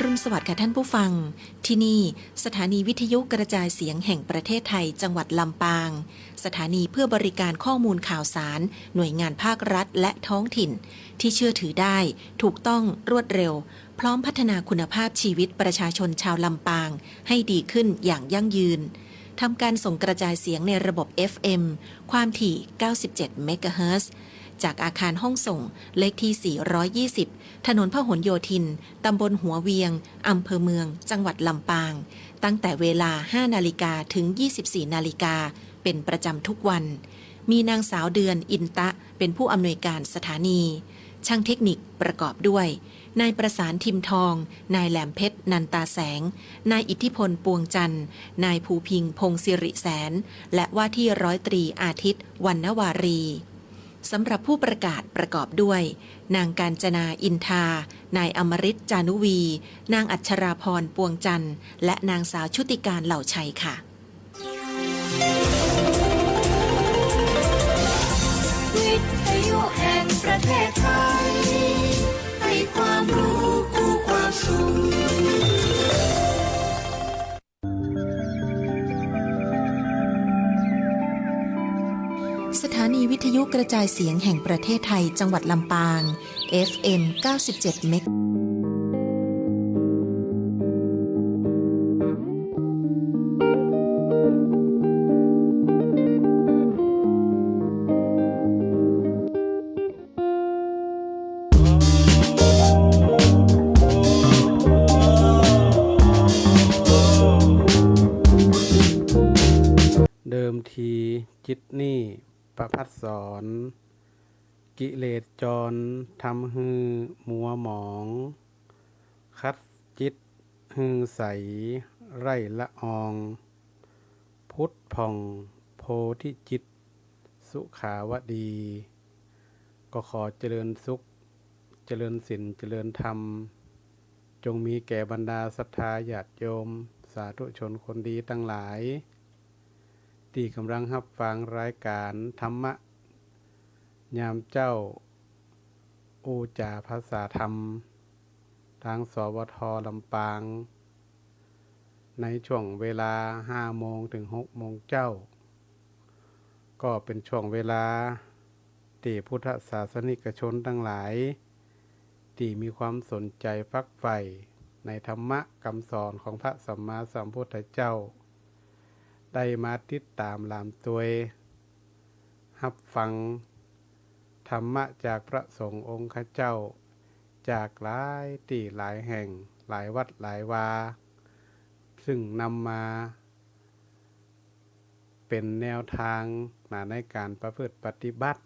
รุณสวัสดิ์ค่ะท่านผู้ฟังที่นี่สถานีวิทยุกระจายเสียงแห่งประเทศไทยจังหวัดลำปางสถานีเพื่อบริการข้อมูลข่าวสารหน่วยงานภาครัฐและท้องถิ่นที่เชื่อถือได้ถูกต้องรวดเร็วพร้อมพัฒนาคุณภาพชีวิตประชาชนชาวลำปางให้ดีขึ้นอย่างยั่งยืนทำการส่งกระจายเสียงในระบบ FM ความถี่ 97 เมกะเฮิรตซ์จากอาคารห้องส่งเลขที่ 420 ถนนพหลโยธิน ตำบลหัวเวียง อำเภอเมือง จังหวัดลำปาง ตั้งแต่เวลา 5 นาฬิกาถึง 24 นาฬิกา เป็นประจำทุกวัน มีนางสาวเดือนอินตะเป็นผู้อำนวยการสถานี ช่างเทคนิคประกอบด้วย นายประสานทิมทอง นายแหลมเพชรนันตาแสง นายอิทธิพลปวงจันทร์ นายภูพิงพงศิริแสน และว่าที่ร้อยตรีอาทิตย์วรรณวารีสำหรับผู้ประกาศประกอบด้วย นางกาญจนาอินทา นายอมริตจานุวี นางอัชราพรปวงจันทร์ และนางสาวชุติการเหล่าชัยค่ะวิทยุแห่งประเทศไทยให้ความรู้คู่ความสุขสถานีวิทยุกระจายเสียงแห่งประเทศไทยจังหวัดลำปาง FM 97 เมกะเดิมทีจิตนี่ประพัดสอนกิเลสจรทำฮือมัวหมองคัดจิตฮือใสไร่ละอองพุทธผ่องโพธิจิตสุขาวดี ก็ขอเจริญสุขเจริญศีลเจริญธรรมจงมีแก่บรรดาศรัทธาญาติโยมสาธุชนคนดีทั้งหลายที่กำลังรับฟังรายการธรรมะยามเจ้าอูจาภาษาธรรมทางสวทลำปางในช่วงเวลา 5 โมงถึง 6 โมงเจ้าก็เป็นช่วงเวลาที่พุทธศาสนิกชนทั้งหลายที่มีความสนใจฟักใฝ่ในธรรมะคำสอนของพระสัมมาสัมพุทธเจ้าได้มาติดตามลามตัวยรับฟังธรรมะจากพระสงฆ์องค์ข้าเจ้าจากหลายที่หลายแห่งหลายวัดหลายวาซึ่งนำมาเป็นแนวทางในการประพฤติปฏิบัติ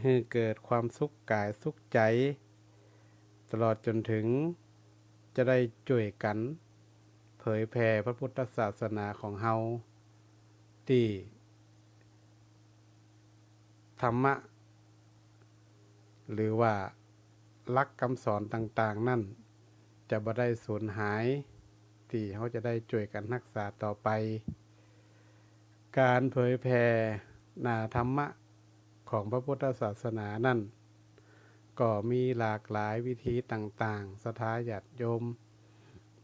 ให้เกิดความสุขกายสุขใจตลอดจนถึงจะได้ช่วยกันเผยแผ่พระพุทธศาสนาของเฮาที่ธรรมะหรือว่าหลักคำสอนต่างๆนั่นจะบ่ได้สูญหายที่เฮาจะได้ช่วยกันรักษาต่อไปการเผยแผ่ธรรมะของพระพุทธศาสนานั่นก็มีหลากหลายวิธีต่างๆศรัทธาญาติโยม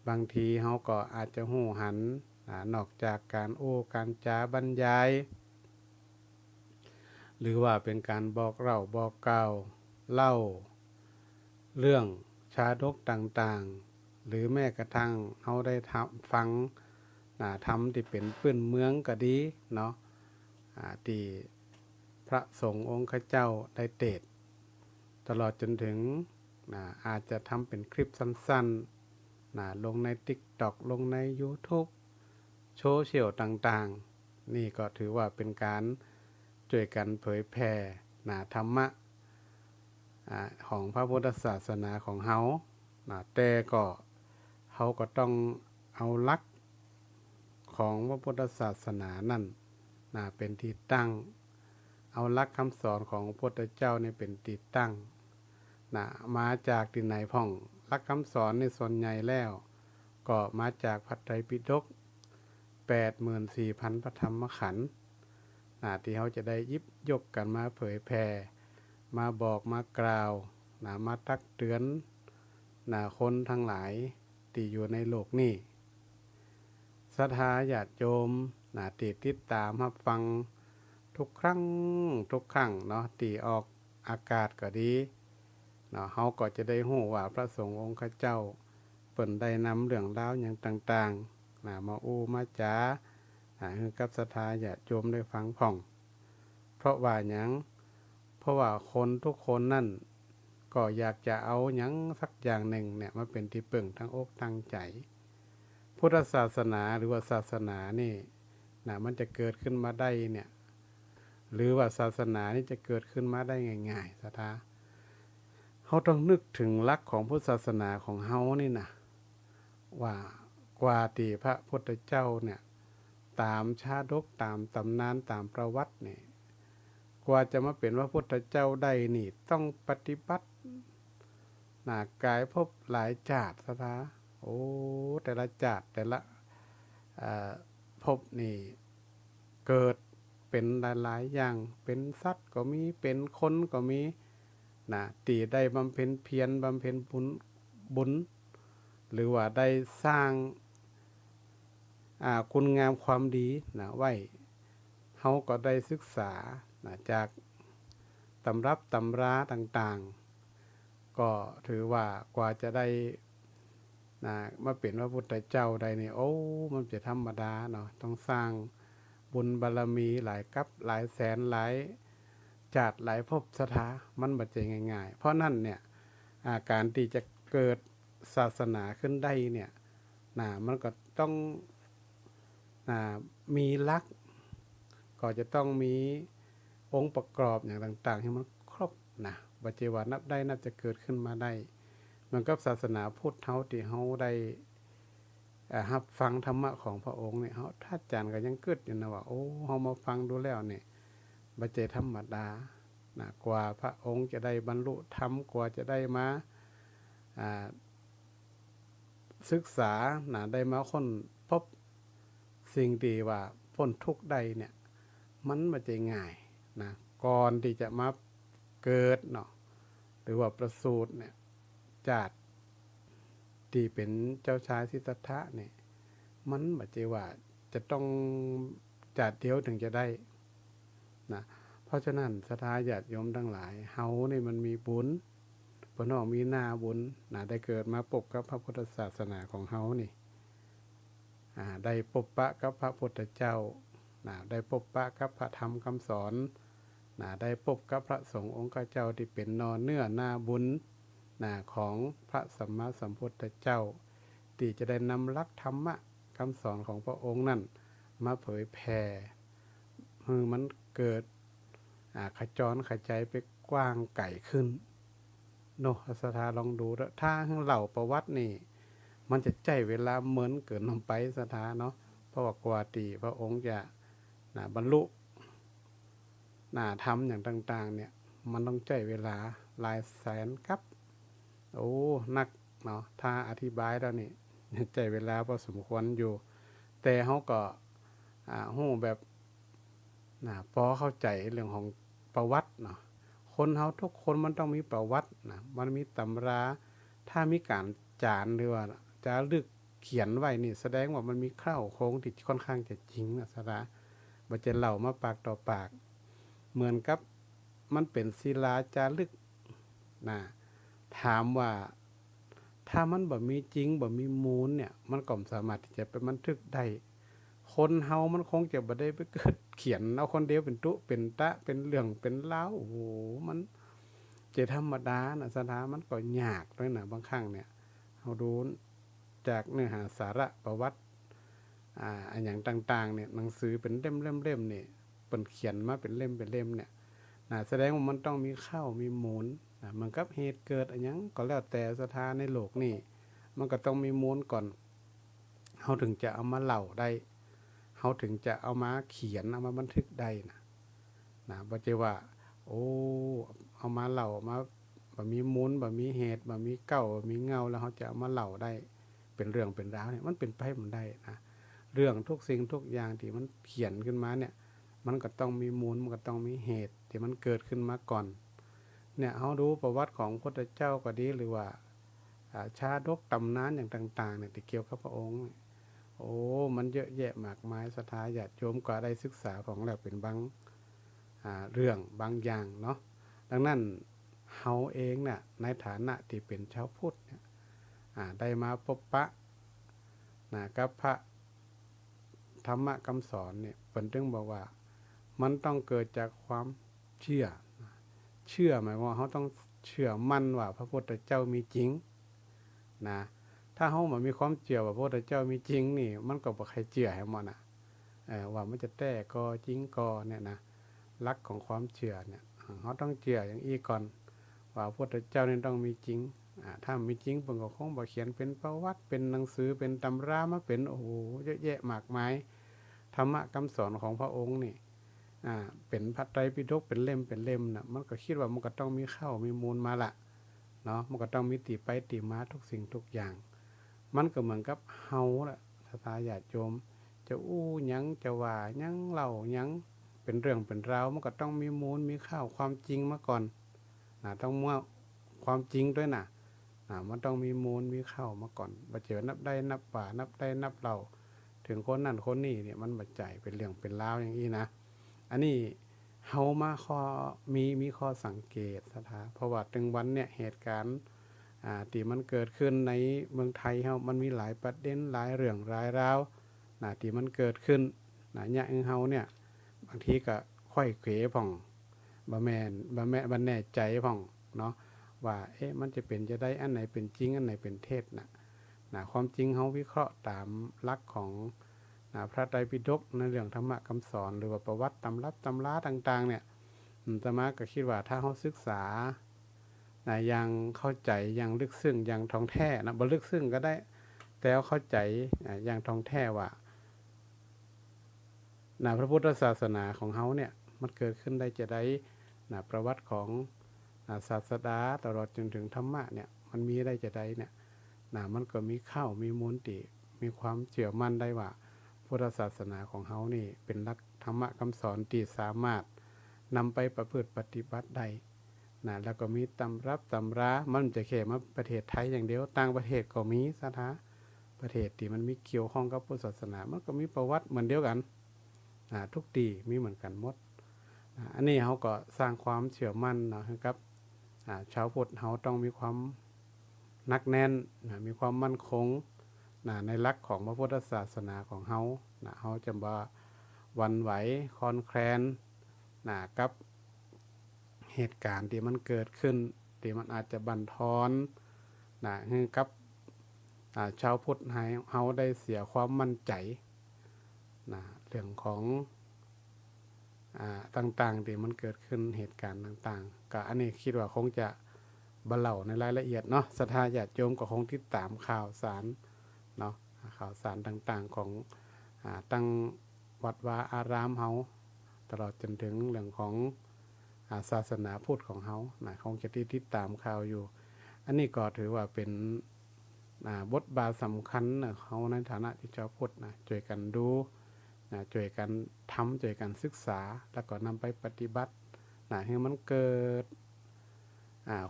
บางทีเฮาก็อาจจะหู้หันนอกจากการโอ้การจาบรรยายหรือว่าเป็นการบอกเล่าบอกกล่าวเล่าเรื่องชาดกต่างๆหรือแม้กระทั่งเฮาได้ฟังธรรมที่เป็นพื้นเมืองก็ดีเนาะที่พระสงฆ์องค์ข้าเจ้าได้เทศน์ตลอดจนถึงอาจจะทำเป็นคลิปสั้นๆลงใน TikTok ลงใน YouTube โซเชียลต่างๆนี่ก็ถือว่าเป็นการช่วยกันเผยแผ่ธรรมะของพระพุทธศาสนาของเฮาแต่ก็เฮาก็ต้องเอาหลักของพระพุทธศาสนานั่นเป็นที่ตั้งเอาหลักคำสอนของพระพุทธเจ้านี่เป็นที่ตั้งมาจากที่ไหนพ่องหลักคำสอนในส่วนใหญ่แล้วก็มาจากพระไตรปิฎก 84,000 พระธรรมขันธ์ที่เขาจะได้หยิบยกกันมาเผยแผ่มาบอกมากล่าวมาตักเตือน คนทั้งหลายที่อยู่ในโลกนี้ศรัทธาญาติโยมติดตามรับฟังทุกครั้งเนาะที่ออกอากาศก็ดีเนาะเฮาก็จะได้ฮู้ว่าพระสงฆ์องค์ข้าเจ้าเปิ้นได้นำเรื่องราวหยังต่างๆมาอู้มาจาให้กับศรัทธาญาติโยมได้ฟังพ่อง เพราะว่าหยังเพราะว่าคนทุกคนนั่นก็อยากจะเอาหยังสักอย่างหนึ่งเนี่ยมาเป็นที่พึ่งทั้งอกทั้งใจพุทธศาสนาหรือว่าศาสนานี่มันจะเกิดขึ้นมาได้เนี่ยหรือว่าศาสนานี่จะเกิดขึ้นมาได้ง่ายๆศรัทธาเขาต้องนึกถึงหลักของพุทธศาสนาของเฮานี่นะว่ากว่าที่พระพุทธเจ้าเนี่ยตามชาดกตามตำนานตามประวัติเนี่ยกว่าจะมาเป็นพระพุทธเจ้าได้นี่ต้องปฏิบัติกายพบหลายจาตุศรัทธาโอ้แต่ละจาตุแต่ละพบนี่เกิดเป็นหลายๆอย่างเป็นสัตว์ก็มีเป็นคนก็มีตีได้บำเพ็ญเพียรบำเพ็ญบุญหรือว่าได้สร้างคุณงามความดีไว้เฮาก็ได้ศึกษาจากตำรับตำราต่างๆก็ถือว่ากว่าจะได้มาเป็นพระพุทธเจ้าได้นี่โอ้มันจะธรรมดาเนาะต้องสร้างบุญบารมีหลายกับหลายแสนหลายจาตุหลายภพสถามันบ่ใช่ง่ายๆเพราะนั่นเนี่ยการที่จะเกิดศาสนาขึ้นได้เนี่ยมันก็ต้องมีหลักก็จะต้องมีองค์ประกอบอย่างต่างๆให้มันครบบ่ใช่ว่านับได้นับจะเกิดขึ้นมาได้เหมือนกับศาสนาพุทธเฮาที่เฮาได้รับฟังธรรมะของพระองค์เนี่ยเฮาท่านอาจารย์ก็ยังเกิดอยู่นะว่าโอ้เฮามาฟังดูแล้วเนี่ยบ่ใช่ธรรมดากว่าพระองค์จะได้บรรลุธรรมกว่าจะได้มาศึกษาได้มาค้นพบสิ่งที่ว่าพ้นทุกข์ใดเนี่ยมันบ่ใช่ง่ายก่อนที่จะมาเกิดเนาะหรือว่าประสูติเนี่ยจาตุที่เป็นเจ้าชายสิทธัตถะเนี่ยมันบ่ใช่ว่าจะต้องจาตุเดียวถึงจะได้เพราะฉะนั้นศรัทธาญาติโยมทั้งหลายเฮานี่มันมีบุญเพิ่นมีหน้าบุญได้เกิดมาพบกับพระพุทธศาสนาของเฮานี่ได้พบปะกับพระพุทธเจ้าได้พบปะกับพระธรรมคำสอนได้พบกับพระสงฆ์องค์เจ้าที่เป็นเนื้อหน้าบุญของพระสัมมาสัมพุทธเจ้าที่จะได้นำหลักธรรมะคำสอนของพระองค์นั่นมาเผยแผ่มันเกิดขจรขจายไปกว้างไกลขึ้นโนศรัทธาลองดูถ้าเหล่าประวัตินี่มันจะใจเวลาเหมือนเกินลงไปศรัทธาเนาะเพราะว่ากว่าที่พระองค์จะบรรลุธรรมอย่างต่างๆเนี่ยมันต้องใช้เวลาหลายแสนกับโอ้นักเนาะถ้าอธิบายแล้วนี่ใช้เวลาพอสมควรอยู่แต่เฮาก็ฮู้แบบพอเข้าใจเรื่องของประวัติเนาะคนเฮาทุกคนมันต้องมีประวัติมันมีตำราถ้ามีการจารึกหรือว่าจารึกเขียนไว้นี่แสดงว่ามันมีข้าวโค้งที่ค่อนข้างจะจริงสาระบ่จะเล่ามาปากต่อปากเหมือนกับมันเป็นศิลาจารึกถามว่าถ้ามันบ่มีจริงบ่มีมูลเนี่ยมันก็สามารถที่จะไปบันทึกได้คนเฮามันคงจะบ่ได้ไปเกิดเขียนเอาคนเดียวเป็นตุเป็นตะเป็นเรื่องเป็นราวโอ้โหมันจะธรรมดาสถามันก็ยากด้วยบางครั้งเนี่ยเฮาดูจากเนื้อหาสาระประวัติอันอย่างต่างๆเนี่ยหนังสือเป็นเล่มๆนี่เปิ้นเขียนมาเป็นเล่มเนี่ยแสดงว่ามันต้องมีข้าวมีมูลเหมือนกับเหตุเกิดอันหยังก็แล้วแต่สถานในโลกนี่มันก็ต้องมีมูลก่อนเฮาถึงจะเอามาเล่าได้เฮาถึงจะเอามาเขียนเอามาบันทึกได้บ่ใช่ว่าโอ้เอามาเล่ามาบ่มีมูลบ่มีเหตุบ่มีเก้าบ่มีเงาแล้วเฮาจะเอามาเล่าได้เป็นเรื่องเป็นราวเนี่ยมันเป็นไปบ่ได้เรื่องทุกสิ่งทุกอย่างที่มันเขียนขึ้นมาเนี่ยมันก็ต้องมีมูลมันก็ต้องมีเหตุที่มันเกิดขึ้นมาก่อนเนี่ยเฮาดูประวัติของพระพุทธเจ้าก็ดีหรือว่า ชาดกตำนานอย่างต่างๆเนี่ยที่เกี่ยวกับพระองค์เนี่ยโอ้มันเยอะแยะมากมายศรัทธาญาติโยมก็ได้ศึกษาของแล้วเป็นบางเรื่องบางอย่างเนาะดังนั้นเฮาเองเนี่ยในฐานะที่เป็นชาวพุทธเนี่ยได้มาพบปะกับพระธรรมคำสอนเนี่ยเพิ่นถึงบอกว่ามันต้องเกิดจากความเชื่อหมายว่าเขาต้องเชื่อมั่นว่าพระพุทธเจ้ามีจริงนะถ้าเขาบ่มีความเชื่อว่าพระพุทธเจ้ามีจริงนี่มันก็บ่ใครเชื่อให้มันว่ามันจะแท้ก็จริงก็เนี่ยนะหลักของความเชื่อเนี่ยเขาต้องเชื่ออย่างอีก่อนว่าพระพุทธเจ้านี่ต้องมีจริงถ้ามีจริงเพิ่นก็คงบ่เขียนเป็นประวัติเป็นหนังสือเป็นตำรามาเป็นโอ้โหเยอะแยะมากมายธรรมะคำสอนของพระองค์นี่เป็นพระไตรปิฎกเป็นเล่มนะมันก็คิดว่ามันก็ต้องมีข้าวมีมูลมาละเนาะมันก็ต้องมีติไปติมาทุกสิ่งทุกอย่างมันก็เหมือนกับเฮาละศรัทธาญาติโยมจะอู้หยังจะว่าหยังเล่าหยังเป็นเรื่องเป็นราวมันก็ต้องมีมูลมีข้าวความจริงมาก่อนต้องเมื่อความจริงด้วยนะมันต้องมีมูลมีข้าวมาก่อนบ่เจอนับได้นับว่านับได้นับเล่าถึงคนนั่นคนนี้เนี่ยมันบ่ใจเป็นเรื่องเป็นราวอย่างนี้นะอันนี้เฮามาข้อมีข้อสังเกตศรัทธาเพราะว่าถึงวันเนี่ยเหตุการณ์ที่มันเกิดขึ้นในเมืองไทยเฮามันมีหลายประเด็นหลายเรื่องหลายราวที่มันเกิดขึ้นเนี่ยเฮาเนี่ยบางทีก็ค่อยเขวพ่องบ่แน่ใจพ่องเนาะว่ามันจะเป็นจะได้อันไหนเป็นจริงอันไหนเป็นเท็จความจริงเฮาวิเคราะห์ตามหลักของพระไตรปิฎกในเรื่องธรรมะคำสอนหรือว่าประวัติตำรับตำราต่างๆเนี่ยอาตมาก็คิดว่าถ้าเฮาศึกษาอย่างเข้าใจอย่างลึกซึ้งอย่างท่องแท้นะบ่ลึกซึ้งก็ได้แต่เข้าใจอย่างท่องแท้ว่าพระพุทธศาสนาของเฮาเนี่ยมันเกิดขึ้นได้จะได้ประวัติของศาสดาตลอดจนถึงธรรมะเนี่ยมันมีได้จะได้เนี่ยมันก็มีข้าวมีมูลติมีความเชื่อมั่นได้ว่าพุทธศาสนาของเฮานี่เป็นหลักธรรมะคำสอนที่สามารถนำไปประพฤติปฏิบัติได้แล้วก็มีตำรับตำรามันจะแค่มาประเทศไทยอย่างเดียวต่างประเทศก็มีสถาประเทศที่มันมีเกี่ยวข้องกับพุทธศาสนามันก็มีประวัติเหมือนเดียวกันทุกที่มีเหมือนกันหมดอันนี้เขาก็สร้างความเชื่อมั่นนะครับชาวพุทธเขาต้องมีความหนักแน่นมีความมั่นคงในหลักของพระพุทธศาสนาของเขาเขาจะบ่หวั่นไหวคลอนแคลนกับเหตุการณ์ที่มันเกิดขึ้นที่มันอาจจะบั่นทอนให้กับชาวพุทธเขาได้เสียความมั่นใจเรื่องของต่างๆที่มันเกิดขึ้นเหตุการณ์ต่างๆก็อันนี้คิดว่าคงจะบ่เล่าในรายละเอียดเนาะศรัทธาญาติโยมก็คงติดตามข่าวสารเนาะข่าวสารต่างๆของตั้งวัดวาอารามเฮาตลอดจนถึงเรื่องของศาสนาพุทธของเฮาคงจะติดตามข่าวอยู่อันนี้ก็ถือว่าเป็นบทบาทสำคัญเฮาในฐานะที่ชาวพุทธช่วยกันดูช่วยกันทำช่วยกันศึกษาแล้วก็นำไปปฏิบัติให้มันเกิด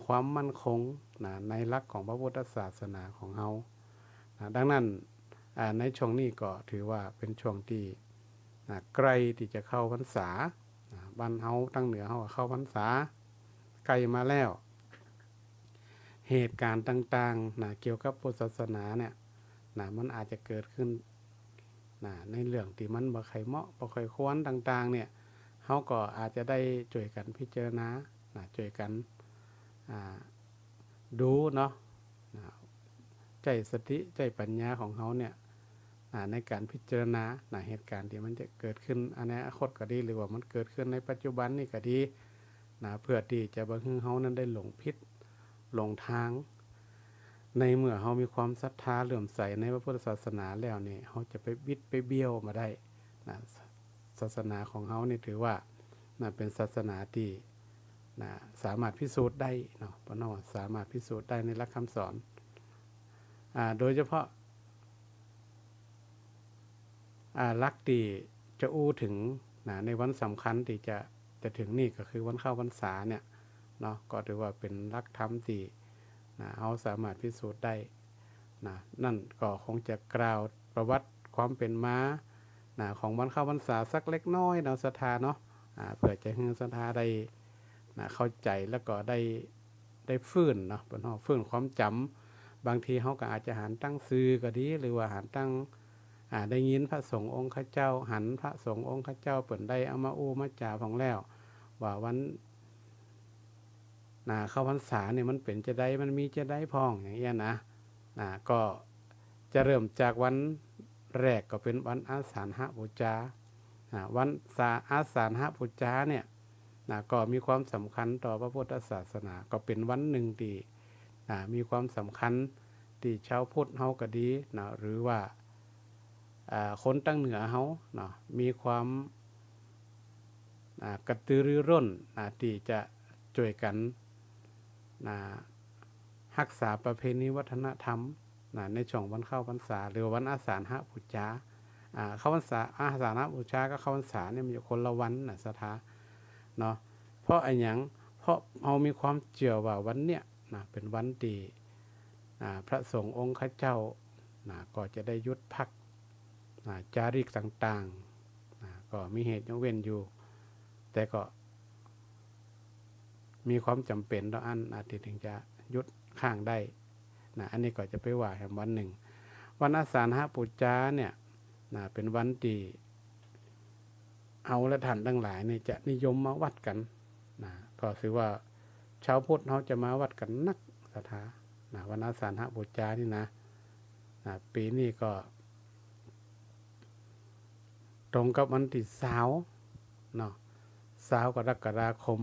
ความมั่นคงในหลักของพระพุทธศาสนาของเฮาดังนั้นในช่วงนี้ก็ถือว่าเป็นช่วงที่ใกล้ที่จะเข้าพรรษาบ้านเฮาตั้งเหนือเฮาเข้าพรรษาใกล้มาแล้วเหตุการณ์ต่างๆเกี่ยวกับพุทธศาสนาเนี่ยมันอาจจะเกิดขึ้นในเรื่องที่มันบ่ค่อยเหมาะบ่ค่อยควรต่างๆเนี่ยเฮาก็อาจจะได้ช่วยกันพิจารณาช่วยกันดูเนาะใจสติใจปัญญาของเฮาเนี่ยในการพิจารณาเหตุการณ์ที่มันจะเกิดขึ้นอนาคตก็ดีหรือว่ามันเกิดขึ้นในปัจจุบันนี่ก็ดีเพื่อที่จะบ่ให้เฮานั้นได้หลงผิดหลงทางในเมื่อเฮามีความศรัทธาเลื่อมใสในพระพุทธศาสนาแล้วนี่เฮาจะไปบิดไปเบี้ยวมาได้ศาสนาของเฮานี่ถือว่าเป็นศาสนาที่สามารถพิสูจน์ได้เนาะบ่สามารถพิสูจน์ได้ในหลักคำสอนโดยเฉพาะหลักที่จะอู้ถึงในวันสำคัญที่จะถึงนี่ก็คือวันเข้าพรรษาเนี่ยเนาะก็ถือว่าเป็นหลักธรรมที่ เอาสามารถพิสูจน์ได้นะนั่นก็คงจะกล่าวประวัติความเป็นมาของวันเข้าพรรษาสักเล็กน้อยศรัทธาเนาะเพื่อจะให้ศรัทธาได้เข้าใจแล้วก็ได้ฟื้นเนาะเป็นห้องฟื้นความจำบางทีเขาก็อาจจะหันตั้งซื้อก็ดีหรือว่าหันตั้งได้ยินพระสงฆ์องค์ข้าเจ้าหันพระสงฆ์องค์ข้าเจ้าเปิ่นได้เอามาอู้มาจ่าของแล้วว่าวันเข้าพรรษาเนี่ยมันเป็นจะได้มันมีจะได้พองอย่างเงี้ยนะก็จะเริ่มจากวันแรกก็เป็นวันอาสาฬหบูชาวันอาสาฬหบูชาเนี่ยก็มีความสำคัญต่อพระพุทธศาสนาก็เป็นวันหนึ่งที่มีความสำคัญที่ชาวพุทธเฮาก็ดีหรือว่าคนตั้งเหนือเฮามีความกระตือรือร้นที่จะช่วยกันรักษาประเพณีวัฒนธรรมในช่วงวันเข้าพรรษาหรือวันอาสาฬหบูชาเข้าพรรษาอาสาฬหบูชาก็เข้าพรรษาเนี่ยมันอยู่คนละวันศรัทธาเนาะเพราะอะไรอย่างเพราะเรามีความเชื่อว่าวันเนี้ยเป็นวันที่พระสงฆ์องค์ข้าเจ้าก็จะได้หยุดพักจารีกต่างๆก็มีเหตุยกเว้นอยู่แต่ก็มีความจำเป็นต่ออันที่ถึงจะหยุดข้างได้อันนี้ก็จะไปว่าแห่งวันหนึ่งวันอาสาฬหบูชาเนี่ยเป็นวันที่เอาและท่านทั้งหลายเนี่ยจะนิยมมาวัดกันก็ถือว่าชาวพุทธเขาจะมาวัดกันนักศรัทธาวันอาสาฬหบูชานี่นะปีนี้ก็ตรงกับวันที่20กรกฎาคม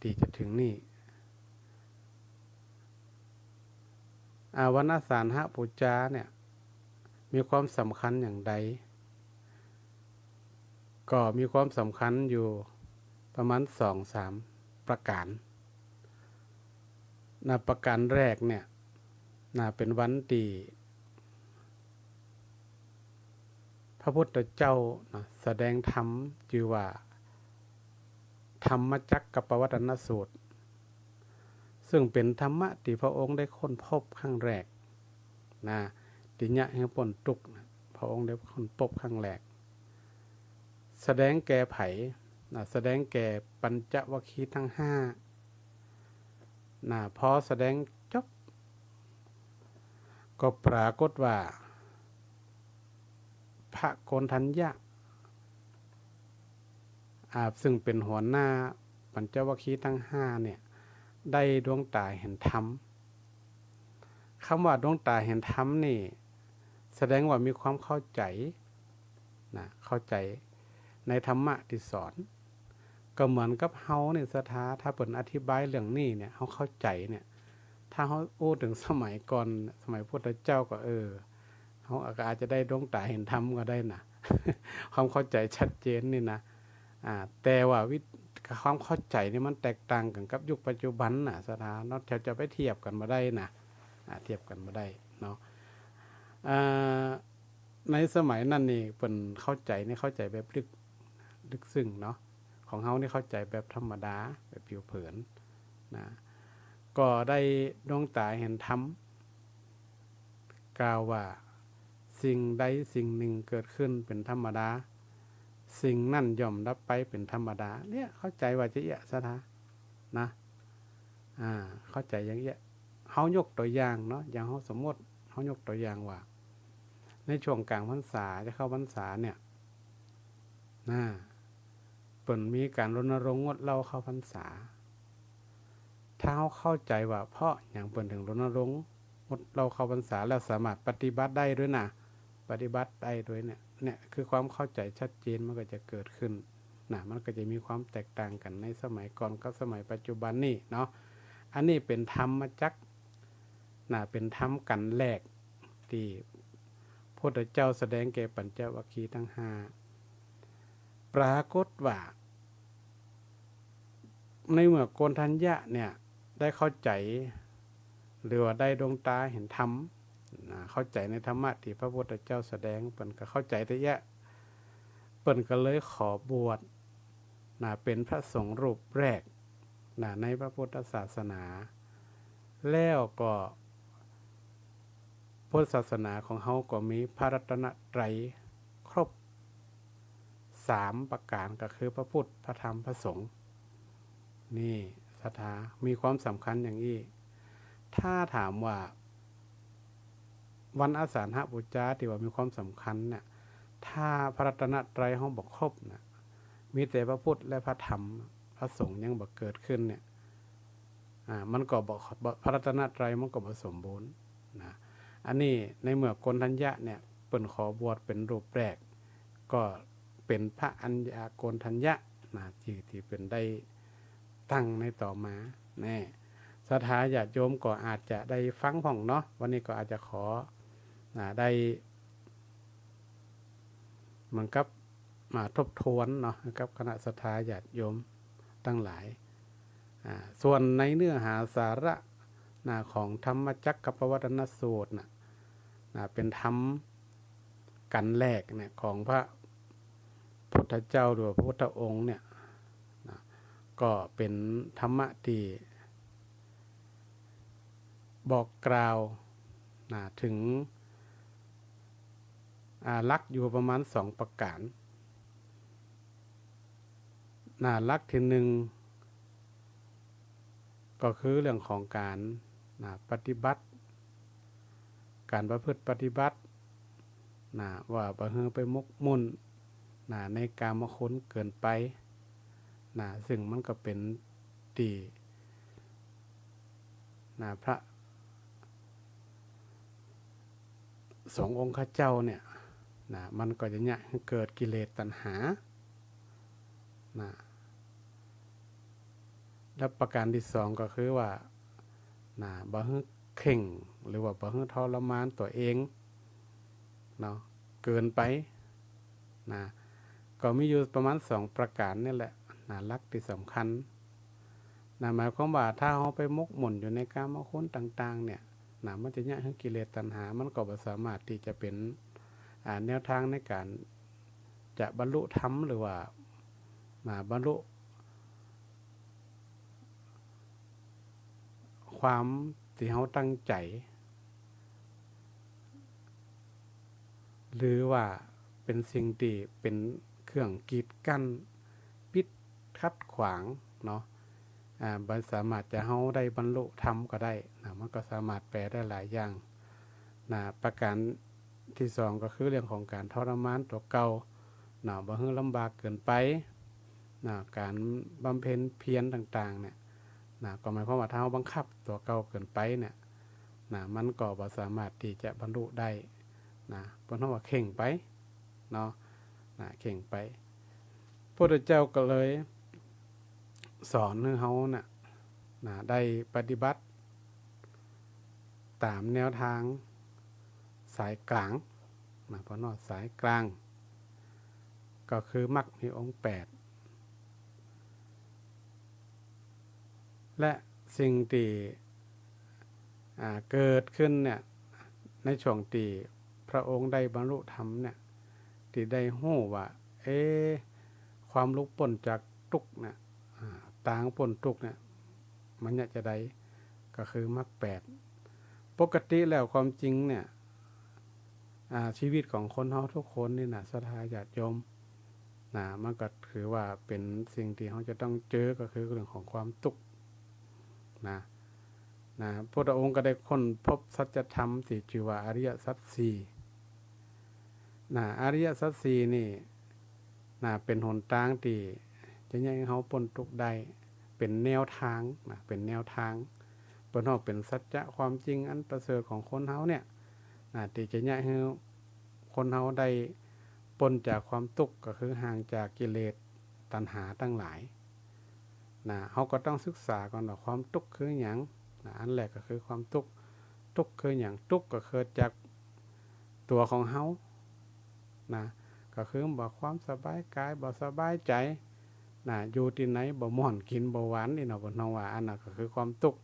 ที่จะถึงนี่วันอาสาฬหบูชาเนี่ยมีความสำคัญอย่างใดก็มีความสำคัญอยู่ประมาณ 2-3 ประการประการแรกเนี่ยเป็นวันที่พระพุทธเจ้าแสดงธรรมชื่อว่าธรรมจักรปวัตตนสูตรซึ่งเป็นธรรมะที่พระองค์ได้ค้นพบครั้งแรกติญะแห่งปนตุกพระองค์ได้ค้นพบครั้งแรกแสดงแก่ไผแสดงแก่ปัญจวัคคีย์ทั้ง5พอแสดงจบก็ปรากฏว่าพระโกณฑัญญะซึ่งเป็นหัวหน้าปัญจวัคคีย์ทั้ง5เนี่ยได้ดวงตาเห็นธรรมคำว่าดวงตาเห็นธรรมนี่แสดงว่ามีความเข้าใจเข้าใจในธรรมะที่สอนก็เหมือนกับเฮาเนี่ยศรัทธาถ้าเปิ่นอธิบายเรื่องนี้เนี่ยเฮาเข้าใจเนี่ยถ้าเฮาอู้ถึงสมัยก่อนสมัยพุทธเจ้าก็เฮาอาจจะได้ดวงตาเห็นธรรมก็ได้ความเข้าใจชัดเจนนี่แต่ว่าความเข้าใจนี่มันแตกต่างกันกับยุคปัจจุบันศรัทธาเนาะจะไปเทียบกันบ่ได้เทียบกันบ่ได้เนาะในสมัยนั้นนี่เพิ่นเข้าใจแบบลึกซึ้งเนาะของเฮานี่เข้าใจแบบธรรมดาแบบผิวเผินก็ได้ดวงตาเห็นธรรมกล่าวว่าสิ่งใดสิ่งหนึ่งเกิดขึ้นเป็นธรรมดาสิ่งนั่นย่อมดับไปเป็นธรรมดาเนี่ยเข้าใจว่าจะศรัทธาเข้าใจอย่างเงี้ยเฮายกตัวอย่างเนาะอย่างเฮาสมมติเฮายกตัวอย่างว่าในช่วงกลางพรรษาจะเข้าพรรษาเนี่ยเปิ่นมีการรณรงค์งดเหล้าเข้าพรรษาถ้าเฮาเข้าใจว่าเพราะอย่างเปิ่นถึงรณรงค์งดเหล้าเข้าพรรษาแล้วสามารถปฏิบัติได้ด้วยปฏิบัติได้ด้วยเนี่ยคือความเข้าใจชัดเจนมันก็จะเกิดขึ้นมันก็จะมีความแตกต่างกันในสมัยก่อนกับสมัยปัจจุบันนี่เนาะอันนี้เป็นธรรมจักรเป็นธรรมกันแรกที่พระพุทธเจ้าแสดงแก่ปัญจวัคคีย์ทั้ง5ปรากฏว่าในเมื่อโกณฑัญญะเนี่ยได้เข้าใจหรือว่าได้ดวงตาเห็นธรรมเข้าใจในธรรมะที่พระพุทธเจ้าแสดงเปิ้นก็เข้าใจแต่แยะเปิ้นก็เลยขอบวชเป็นพระสงฆ์รูปแรกในพระพุทธศาสนา แล้วก็พุทธศาสนาของเฮาก็มีพระรัตนตรัยครบ3ประการก็คือพระพุทธพระธรรมพระสงฆ์นี่ศรัทธามีความสำคัญอย่างนี้ถ้าถามว่าวันอาสาฬหบูชาที่ว่ามีความสำคัญเนี่ยถ้าพระรัตนตรัยเฮาบ่ครบนะมีแต่พระพุทธและพระธรรมพระสงฆ์ยังบ่เกิดขึ้นเนี่ยมันก็บ่พระรัตนตรัยมันก็บ่สมบูรณ์นะอันนี้ในเมื่อโกณฑัญญะเนี่ยเปิ้นขอบวชเป็นรูปแรกก็เป็นพระอัญญาโกณฑัญญะนะที่เป็นได้ตั้งในต่อมาแน่ศรัทธาญาติโยมก็อาจจะได้ฟังพ่องเนาะวันนี้ก็อาจจะขอได้เหมือนกับมาทบทวนเนาะกับคณะศรัทธาญาติโยมตั้งหลายส่วนในเนื้อหาสาระของธรรมจักรกับปวัตนสูตรเป็นธรรมกันแรกเนี่ยของพระพุทธเจ้าหรือพระพุทธองค์เนี่ยก็เป็นธรรมะที่บอกกล่าวถึงลักอยู่ประมาณ2ประการลักที่1ก็คือเรื่องของการปฏิบัติการประพฤติปฏิบัติว่าบ่ฮือไปมกมุ่นในกามคุณเกินไปซึ่งมันก็เป็นที่พระสงฆ์องค์ข้าเจ้าเนี่ยมันก็จะเนี่ยเกิดกิเลสตัณหาแล้วประการที่2ก็คือว่าบ่ฮึเข่งหรือว่าบ่ฮึทรมานตัวเองเนาะเกินไปก็มีอยู่ประมาณ2ประการนี่แหละหลักที่สำคัญหมายความว่าถ้าเราไปมกมุ่นอยู่ในกามคุณต่างๆเนี่ยมันจะเนี่ยให้กิเลสตัณหามันก็บ่สามารถที่จะเป็นแนวทางในการจะบรรลุธรรมหรือว่าบรรลุความที่เราตั้งใจหรือว่าเป็นสิ่งที่เป็นเครื่องกีดกั้นปิดคัดขวางเนาะบ่สามารถจะเฮาได้บรรลุธรรมก็ได้มันก็สามารถแปลได้หลายอย่างประการที่2ก็คือเรื่องของการทรมานตัวเก่าบ่ให้ลำบากเกินไปการบำเพ็ญเพียรต่างๆเนี่ยก็หมายความว่าถ้าเฮาบังคับตัวเก่าเกินไปเนี่ยมันก็บ่สามารถที่จะบรรลุได้เพิ่นว่าเข่งไปเนาะเข่งไปพระพุทธเจ้าก็เลยสอนให้เฮาได้ปฏิบัติตามแนวทางสายกลางเพราะว่าสายกลางก็คือมรรคมีองค์8และสิ่งที่เกิดขึ้นเนี่ยในช่วงที่พระองค์ได้บรรลุธรรมเนี่ยที่ได้ฮู้ว่าความลุกพ้นจากทุกข์เนี่ยต่างพ้นทุกข์เนี่ยมันจะได้ก็คือมรรค8ปกติแล้วความจริงเนี่ยชีวิตของคนเฮาทุกคนนี่ศรัทธาญาติโยมมันก็ถือว่าเป็นสิ่งที่เฮาจะต้องเจอก็คือเรื่องของความทุกข์พระพุทธองค์ก็ได้ค้นพบสัจธรรมที่ชื่อว่าอริยสัจ4อริยสัจ4นี่เป็นหนทางที่จะให้เฮาพ้นทุกข์ได้เป็นแนวทางเป็นแนวทางเปิ้นเฮาเป็นสัจจะความจริงอันประเสริฐของคนเฮาเนี่ยที่จะให้คนเฮาได้พ้นจากความทุกข์ก็คือห่างจากกิเลสตัณหาทั้งหลายเฮาก็ต้องศึกษาก่อนว่าความทุกข์คือหยังอันแรกก็คือความทุกข์คือหยังทุกข์ก็เกิดจากตัวของเฮาก็คือบ่ความสบายกายบ่สบายใจอยู่ที่ไหนบ่ม่วนกินบ่หวานนี่เนาะเพิ่นว่าอันนั้นก็คือความทุกข์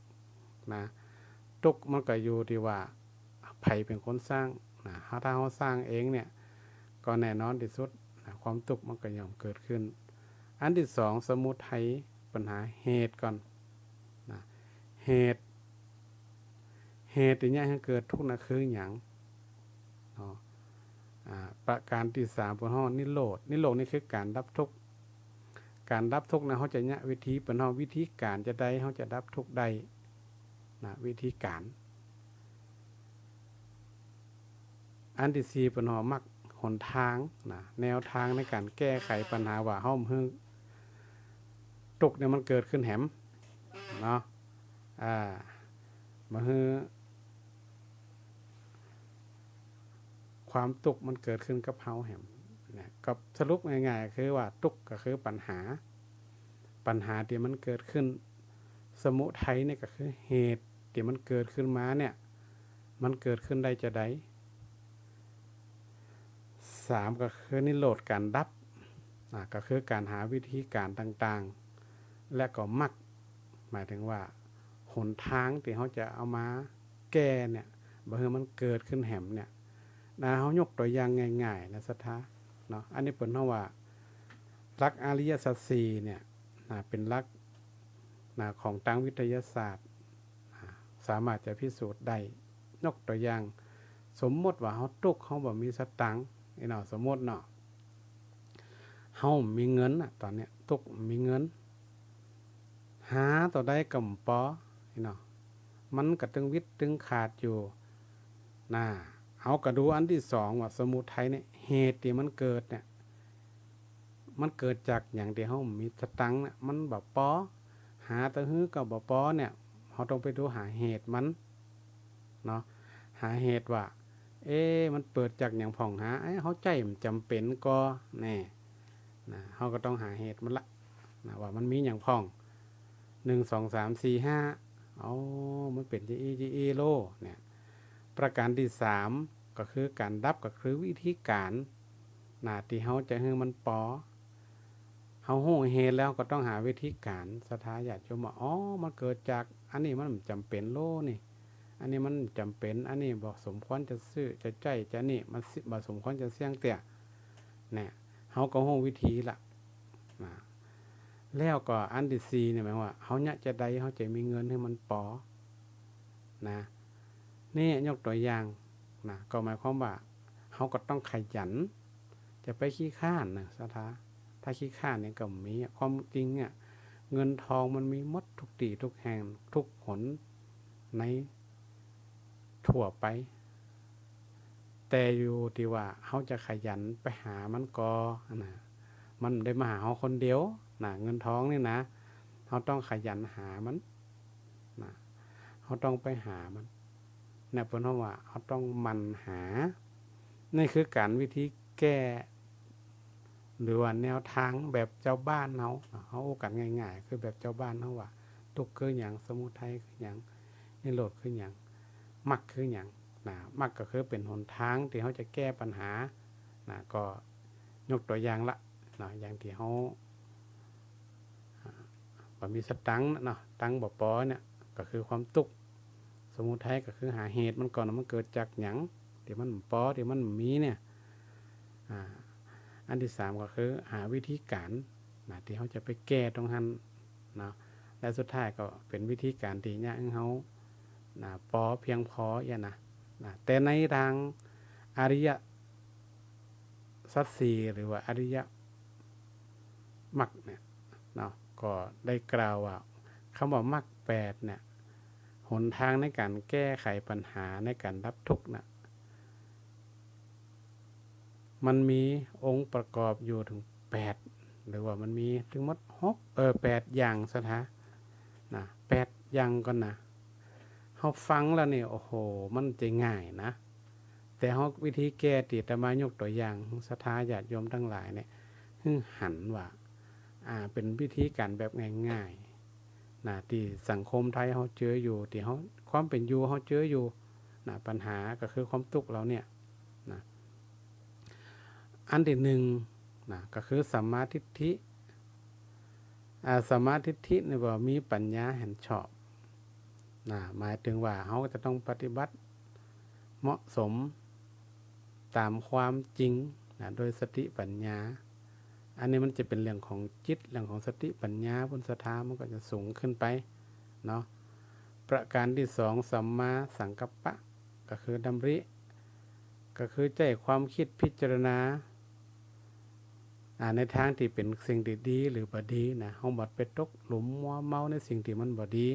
ทุกข์มันก็อยู่ที่ว่าไผเป็นคนสร้างถ้าเฮาสร้างเองเนี่ยก็แน่นอนที่สุดความทุกข์มันก็ย่อมเกิดขึ้นอันที่2สมุทัยปัญหาเหตุก่อนเหตุ เหตุที่ให้เกิดทุกข์นะคือหยังเนาะประการที่3เปิ้นฮ้อนิโรธนี่คือการดับทุกข์การดับทุกข์นะเฮาจะเนี่ยวิธีเปิ้นฮ้อวิธีการจะได้เฮาจะดับทุกข์ได้นะวิธีการอันที่4เปิ้นฮ้อมักหนทางนะแนวทางในการแก้ไขปัญหาว่าเฮาฮึทุกข์เนี่ยมันเกิดขึ้นแหมเนาะมาฮือความทุกข์มันเกิดขึ้นกับเฮาแหมนะก็สรุปง่ายๆคือว่าทุกข์ก็คือปัญหาที่มันเกิดขึ้นสมุทัยเนี่ยก็คือเหตุที่มันเกิดขึ้นมาเนี่ยมันเกิดขึ้นได้จะใด3ก็คือนิโรธการดับก็คือการหาวิธีการต่างๆและก็มรรคหมายถึงว่าหนทางที่เขาจะเอามาแก้เนี่ยบ่ให้มันเกิดขึ้นแหมเนี่ยนะเขายกตัวอย่างง่ายๆนะสัทธาเนาะอันนี้เปิ้นเฮาว่าหลักอริยสัจ4เนี่ยเป็นหลักของทางวิทยาศาสตร์สามารถจะพิสูจน์ได้ยกตัวอย่างสมมติว่าเฮาทุกข์เฮาบ่มีสตังค์เนาะสมมติเนาะเฮามีเงินตอนเนี้ยทุกข์มีเงินหาต่อได้กำปอเนาะมันก็ตึงวิตตึงขาดอยู่เอาก็ดูอันที่2ว่าสมุทัยเนี่ยเหตุที่มันเกิดเนี่ยมันเกิดจากอย่างที่เฮามีสตังค์เนี่ยมันบ่ปอหาแต่ฮื้อก็บ่ปอเนี่ยเฮาต้องไปดูหาเหตุมันเนาะหาเหตุว่ามันเปิดจากหยังพ่องหาเฮาใจมันจำเป็นก็แน่เฮาก็ต้องหาเหตุมันละว่ามันมีหยังพ่อง1 2 3 4 5มันเป็นจีโลเนี่ยประการที่3ก็คือการดับก็คือวิธีการที่เฮาจะให้มันปอเฮาฮู้เหตุแล้วก็ต้องหาวิธีการสถาญาติโยมว่ามันเกิดจากอันนี้มันจำเป็นโลนี่อันนี้มันจำเป็นอันนี้บ่สมควรจะซื้อจะใจจะนี่มันบ่สมควรจะเสี่ยงเตี้ยเนี่ยเฮาก็ฮู้วิธีละแล้วก็อันที่4เนี่ยหมายว่าเฮาเนี่ยจะได้เฮาจะมีเงินให้มันปอนี่ยกตัวอย่างก็หมายความว่าเฮาก็ต้องขยันจะไปขี้ข้านสถาถ้าขี้ข้านเนี่ยก็มีความจริงเนี่ยเงินทองมันมีหมดทุกที่ทุกแห่งทุกหนในทั่วไปแต่อยู่ที่ว่าเฮาจะขยันไปหามันก็มันได้มาหาเฮาคนเดียวเงินทองนี่นะเฮาต้องขยันหามันเฮาต้องไปหามันเนี่ยเพิ่นว่าเฮาต้องมันหานี่คือการวิธีแก้หรือว่าแนวทางแบบเจ้าบ้านเฮาโอกาสง่ายๆคือแบบเจ้าบ้านเฮาว่าทุกข์คือหยังสมุทัยคือหยังนิโรธคือหยังมรรคคือหยังมรรคก็คือเป็นหนทางที่เฮาจะแก้ปัญหาก็ยกตัวอย่างละอย่างที่เฮาบ่มีสตังค์ตังค์บ่พอเนี่ยก็คือความทุกข์สมุทัยก็คือหาเหตุมันก่อนมันเกิดจากหยังที่มันบ่พอที่มันมีเนี่ยอันที่3ก็คือหาวิธีการที่เฮาจะไปแก้ตรงนั้นและสุดท้ายก็เป็นวิธีการที่ยะเฮาพอเพียงพออย่างแต่ในทางอริยสัจ4หรือว่าอริยมรรคเนี่ยก็ได้กล่าวว่าคำว่ามรรค8เนี่ยหนทางในการแก้ไขปัญหาในการดับทุกข์มันมีองค์ประกอบอยู่ถึง8หรือว่ามันมีถึงหมด8อย่างสถา8อย่างก่อนเฮาฟังแล้วนี่โอ้โหมันจะง่ายนะแต่เฮาวิธีแก้ที่อาตมายกตัวอย่างศรัทธาญาติโยมทั้งหลายเนี่ยหันว่าเป็นวิธีการแบบง่ายๆที่สังคมไทยเฮาเจออยู่ที่เฮาความเป็นอยู่เฮาเจออยู่ปัญหาก็คือความทุกข์เราเนี่ยอันที่1ก็คือสัมมาทิฏฐิสัมมาทิฏฐิเนี่ยว่ามีปัญญาเห็นชอบหมายถึงว่าเฮาจะต้องปฏิบัติเหมาะสมตามความจริงโดยสติปัญญาอันนี้มันจะเป็นเรื่องของจิตเรื่องของสติปัญญาบนศรัทธามันก็จะสูงขึ้นไป ประการที่สองสัมมาสังกัปปะก็คือดำริก็คือใจความคิดพิจารณาในทางที่เป็นสิ่งที่ดีหรือบ่ดีนะเฮาบ่ไปตกหลุมมัวเมาในสิ่งที่มันบ่ดี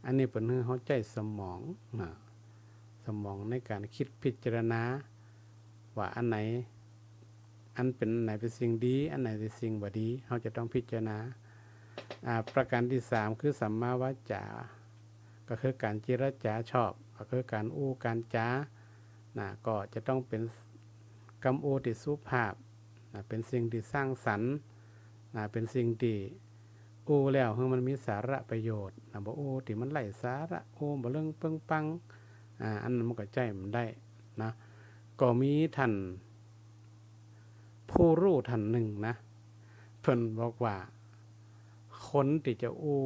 อันนี้เป็นเฮาใจสมองนะสมองในการคิดพิจารณาว่าอันไหนเป็นสิ่งดีอันไหนเป็นสิ่งบ่ดีเฮาจะต้องพิจารณาประการที่3คือสัมมาวาจาก็คือการเจรจาชอบก็คือการอู้การจานะก็จะต้องเป็นคำอู้ที่สุภาพนะเป็นสิ่งที่สร้างสรรค์นะเป็นสิ่งที่อู้แล้วให้มันมีสาระประโยชน์นะบ่อู้ที่มันไร้สาระอู้บ่เรื่องเปิงปังอันนั้นมันก็ใจมันได้นะก็มีท่านผู้รู้ท่านหนึ่งนะเพิ่นบอกว่าคนที่จะอู้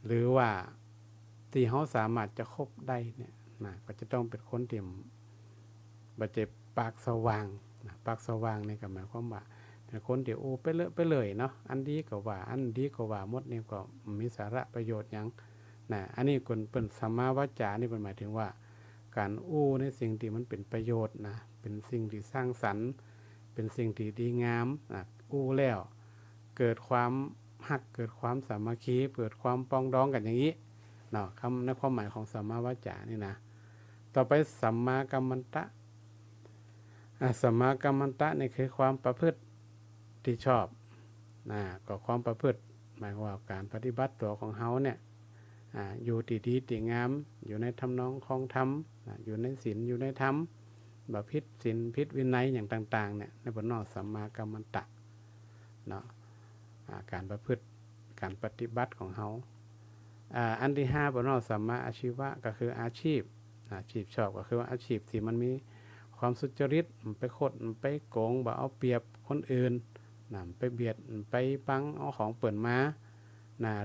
หรือว่าที่เขาสามารถจะคบได้เนี่ยนะก็จะต้องเป็นคนที่บ่เจ็บปากสว่างนะปากสว่างนี่ก็หมายความว่าเป็นคนที่อู้ไปเลยเนาะอันดีก็ว่าอันดีก็ว่าหมดนี่ก็มีสาระประโยชน์หยังนะอันนี้คนเป็นสัมมาวาจานี่เป็นหมายถึงว่าการอู้ในสิ่งที่มันเป็นประโยชน์นะเป็นสิ่งที่สร้างสรรค์เป็นสิ่งที่ดีงามนะอู้แล้วเกิดความฮักเกิดความสามัคคีเกิดความปองดองกันอย่างนี้เนาะคำในความหมายของสัมมาวาจานี่นะต่อไปสัมมากัมมันตะสัมมากัมมันตะนี่คือความประพฤติที่ชอบก็ความประพฤติหมายว่าการปฏิบัติตัวของเฮาเนี่ยอยู่ที่ดีที่งามอยู่ในทำนองของธรรมอยู่ในศีลอยู่ในธรรมบ่ผิดศีลผิดวินัยอย่างต่างๆเนี่ยในบทนอกสัมมากัมมันตะเนาะการประพฤติการปฏิบัติของเฮาอันที่5บทนอกสัมมาอาชีวะก็คืออาชีพชอบก็คือว่าอาชีพที่มันมีความสุจริตไปคดไปโกงบ่เอาเปรียบคนอื่นไปเบียดไปปังเอาของเปิ่นมา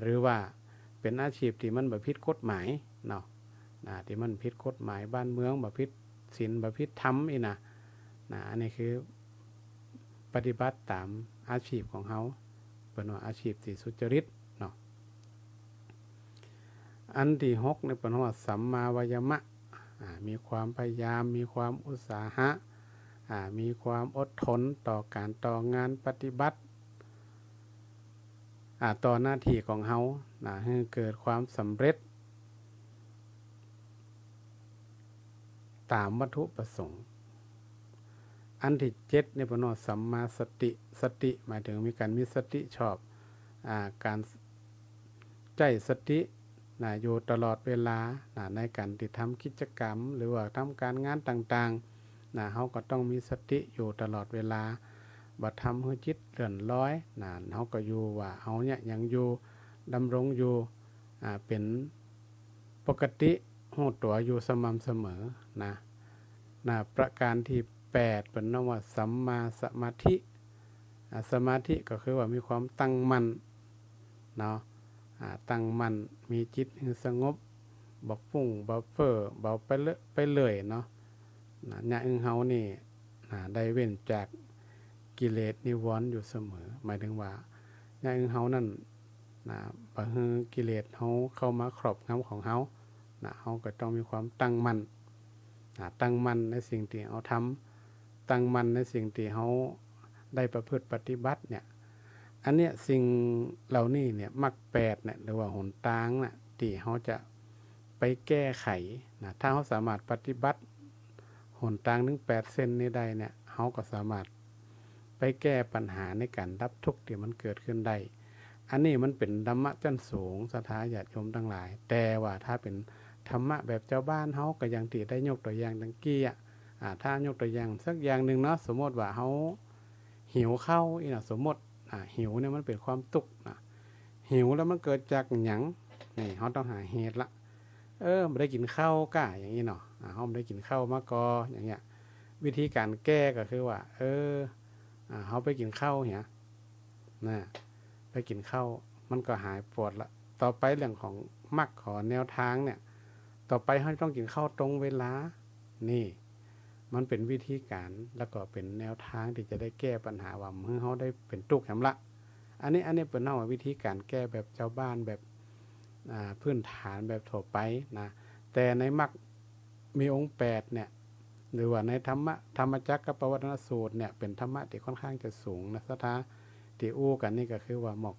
หรือว่าเป็นอาชีพที่มันบ่ผิดกฎหมายเนาะที่มันผิดกฎหมายบ้านเมืองบ่ผิดศีลบ่ผิดธรรมอีนะอันนี้คือปฏิบัติตามอาชีพของเฮาเป็นว่าอาชีพที่สุจริตเนาะอันที่6ในเป็นว่าสัมมาวายามะมีความพยายามมีความอุตสาหะมีความอดทนต่อการต่องานปฏิบัติต่อหน้าที่ของเฮาให้เกิดความสำเร็จตามวัตถุประสงค์อันที่7ในปนสัมมาสติหมายถึงมีการมีสติชอบการใจสติอยู่ตลอดเวลาในการที่ทำกิจกรรมหรือว่าทำการงานต่างๆเฮาก็ต้องมีสติอยู่ตลอดเวลาบ่ทำให้จิตเลื่อนลอยเฮาก็อยู่ว่าเฮาเนี่ยยังอยู่ดำรงอยู่เป็นปกติรู้ตัวอยู่สม่ำเสมอประการที่8เป็นนว่าสัมมาสมาธิสมาธิก็คือว่ามีความตั้งมั่นเนาะตั้งมั่นมีจิตสงบบ่ฟุ้งบ่เฟ้อบ่ไปเลยเนาะเนี่ยเฮานี่ได้เว้นจากกิเลสนิวรณ์อยู่เสมอหมายถึงว่าเนี่ยเฮานั่นบ่ให้กิเลสเฮาเข้ามาครอบงำของเฮาเฮาก็ต้องมีความตั้งมั่นตั้งมั่นในสิ่งที่เฮาทำตั้งมั่นในสิ่งที่เฮาได้ประพฤติปฏิบัติเนี่ยอันเนี้ยสิ่งเหล่านี้เนี่ยมรรค8เนี่ยหรือว่าหนทางน่ะที่เฮาจะไปแก้ไขถ้าเฮาสามารถปฏิบัติหนทางถึง8เส้นนี้ได้เนี่ยเฮาก็สามารถไปแก้ปัญหาในการดับทุกข์ที่มันเกิดขึ้นได้อันนี้มันเป็นธรรมะชั้นสูงศรัทธาญาติโยมทั้งหลายแต่ว่าถ้าเป็นธรรมะแบบเจ้าบ้านเฮาก็อย่างที่ได้ยกตัวอย่างดังกี้ถ้ายกตัวอย่างสักอย่างนึงเนาะสมมติว่าเฮาหิวข้าวสมมติหิวเนี่ยมันเป็นความทุกข์หิวแล้วมันเกิดจากหยังนี่เฮาต้องหาเหตุละไม่ได้กินข้าวก้าอย่างนี้เนาะเฮาไม่ได้กินข้าวมาก่ออย่างเงี้ยวิธีการแก้ก็คือว่าเฮาไปกินข้าวเนี่ยไปกินข้าวมันก็หายปวดละต่อไปเรื่องของมรรคของแนวทางเนี่ยต่อไปเฮาต้องกินข้าวตรงเวลานี่มันเป็นวิธีการแล้วก็เป็นแนวทางที่จะได้แก้ปัญหาว่าเมื่อเฮาได้เป็นทุกข์แหมละ อันนี้เป็นเอาวิธีการแก้แบบชาวบ้านแบบพื้นฐานแบบทั่วไปนะแต่ในมรรคมีองค์8เนี่ยหรือว่าในธรรมจักรกับปวัตนสูตรเนี่ยเป็นธรรมะที่ค่อนข้างจะสูงนะสถาที่อู้กันนี่ก็คือว่าหมอก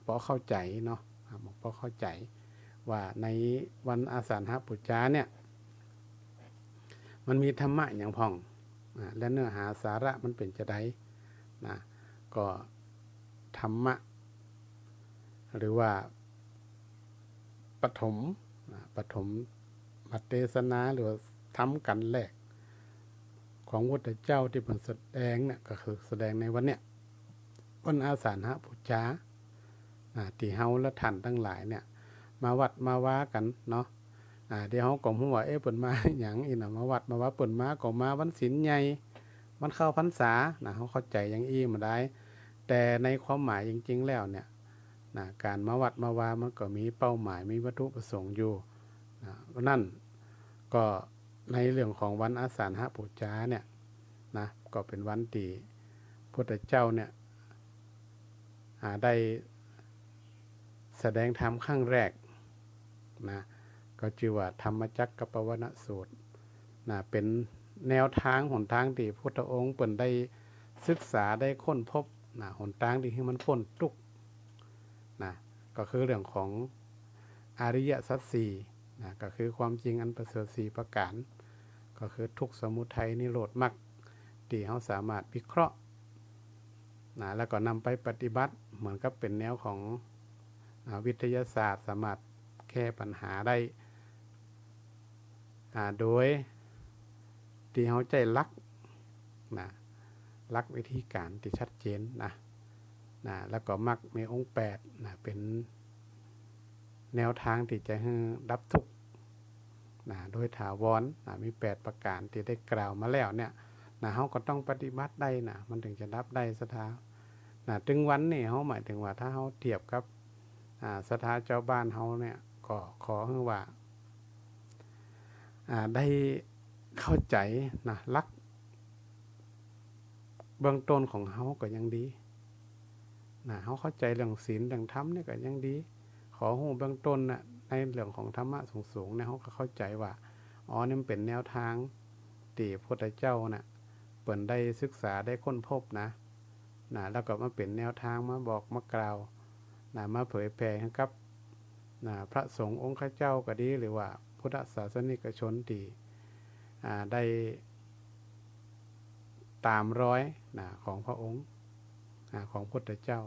พอเข้าใจเนาะหมอกพอเข้าใจว่าในวันอาสาฬหปุจจาเนี่ยมันมีธรรมะอย่างพ่องและเนื้อหาสาระมันเป็นจะได้นะก็ธรรมะหรือว่าปฐมมัตเทศนาหรือทำกันแรกของพระพุทธเจ้าที่เป็นแสดงเนี่ยก็คือแสดงในวันเนี้ยวันอาสาฬหปุจจาที่เฮาและท่านทั้งหลายเนี่ยมาวัดมาว่ากันเนาะเดี๋ยวเฮาก็ฮู้ว่าเปิ้นมาหยังอีน่ะมาวัดมาว่าเปิ้นมาก็มาวันศีลใหญ่วันเข้าพรรษาเฮาเข้าใจอย่างอี้มาได้ แต่ในความหมายจริงๆแล้วเนี่ยการมาวัดมาว่ามันก็มีเป้าหมายมีวัตถุประสงค์อยู่เพราะนั่นก็ในเรื่องของวันอาสาฬหปุจจาเนี่ยนะก็เป็นวันที่พระพุทธเจ้าเนี่ยได้แสดงธรรมครั้งแรกนะก็ชื่อว่าธรรมจักรกับปวัตนสูตรเป็นแนวทางหนทางที่พระพุทธองค์เปิ่นได้ศึกษาได้ค้นพบหนทางที่ให้มันพ้นทุกข์ก็คือเรื่องของอริยสัจสี่ก็คือความจริงอันประเสริฐ4ประการก็คือทุกข์สมุทัยนิโรธมรรคที่เราสามารถวิเคราะห์แล้วก็นำไปปฏิบัติเหมือนกับเป็นแนวของวิทยาศาสตร์สามารถแก้ปัญหาได้โดยที่เราใจรักวิธีการที่ชัดเจนแล้วก็มักมีองค์8เป็นแนวทางที่จะให้ดับทุกข์โดยถาวรมี8ประการที่ได้กล่าวมาแล้วเนี่ยเฮาก็ต้องปฏิบัติได้มันถึงจะดับได้สถาถึงวันนี้เฮาหมายถึงว่าถ้าเฮาเทียบกับสถาเจ้าบ้านเฮาเนี่ยก็ขอให้ว่าได้เข้าใจรักเบื้องต้นของเฮาก็ยังดีเฮาเข้าใจเรื่องศีลเรื่องธรรมเนี่ยก็ยังดีขอฮู้เบื้องต้นในเรื่องของธรรมะสูงๆเนี่ยเฮาก็เข้าใจว่านี่มันเป็นแนวทางที่พระพุทธเจ้าเปิ้นได้ศึกษาได้ค้นพบแล้วก็มาเป็นแนวทางมาบอกมากล่าวมาเผยแผ่ให้กับพระสงฆ์องค์ข้าเจ้าก็ดีหรือว่าพุทธศาสนิกชนที่ได้ตามรอยของพระองค์ของพุทธเจ้า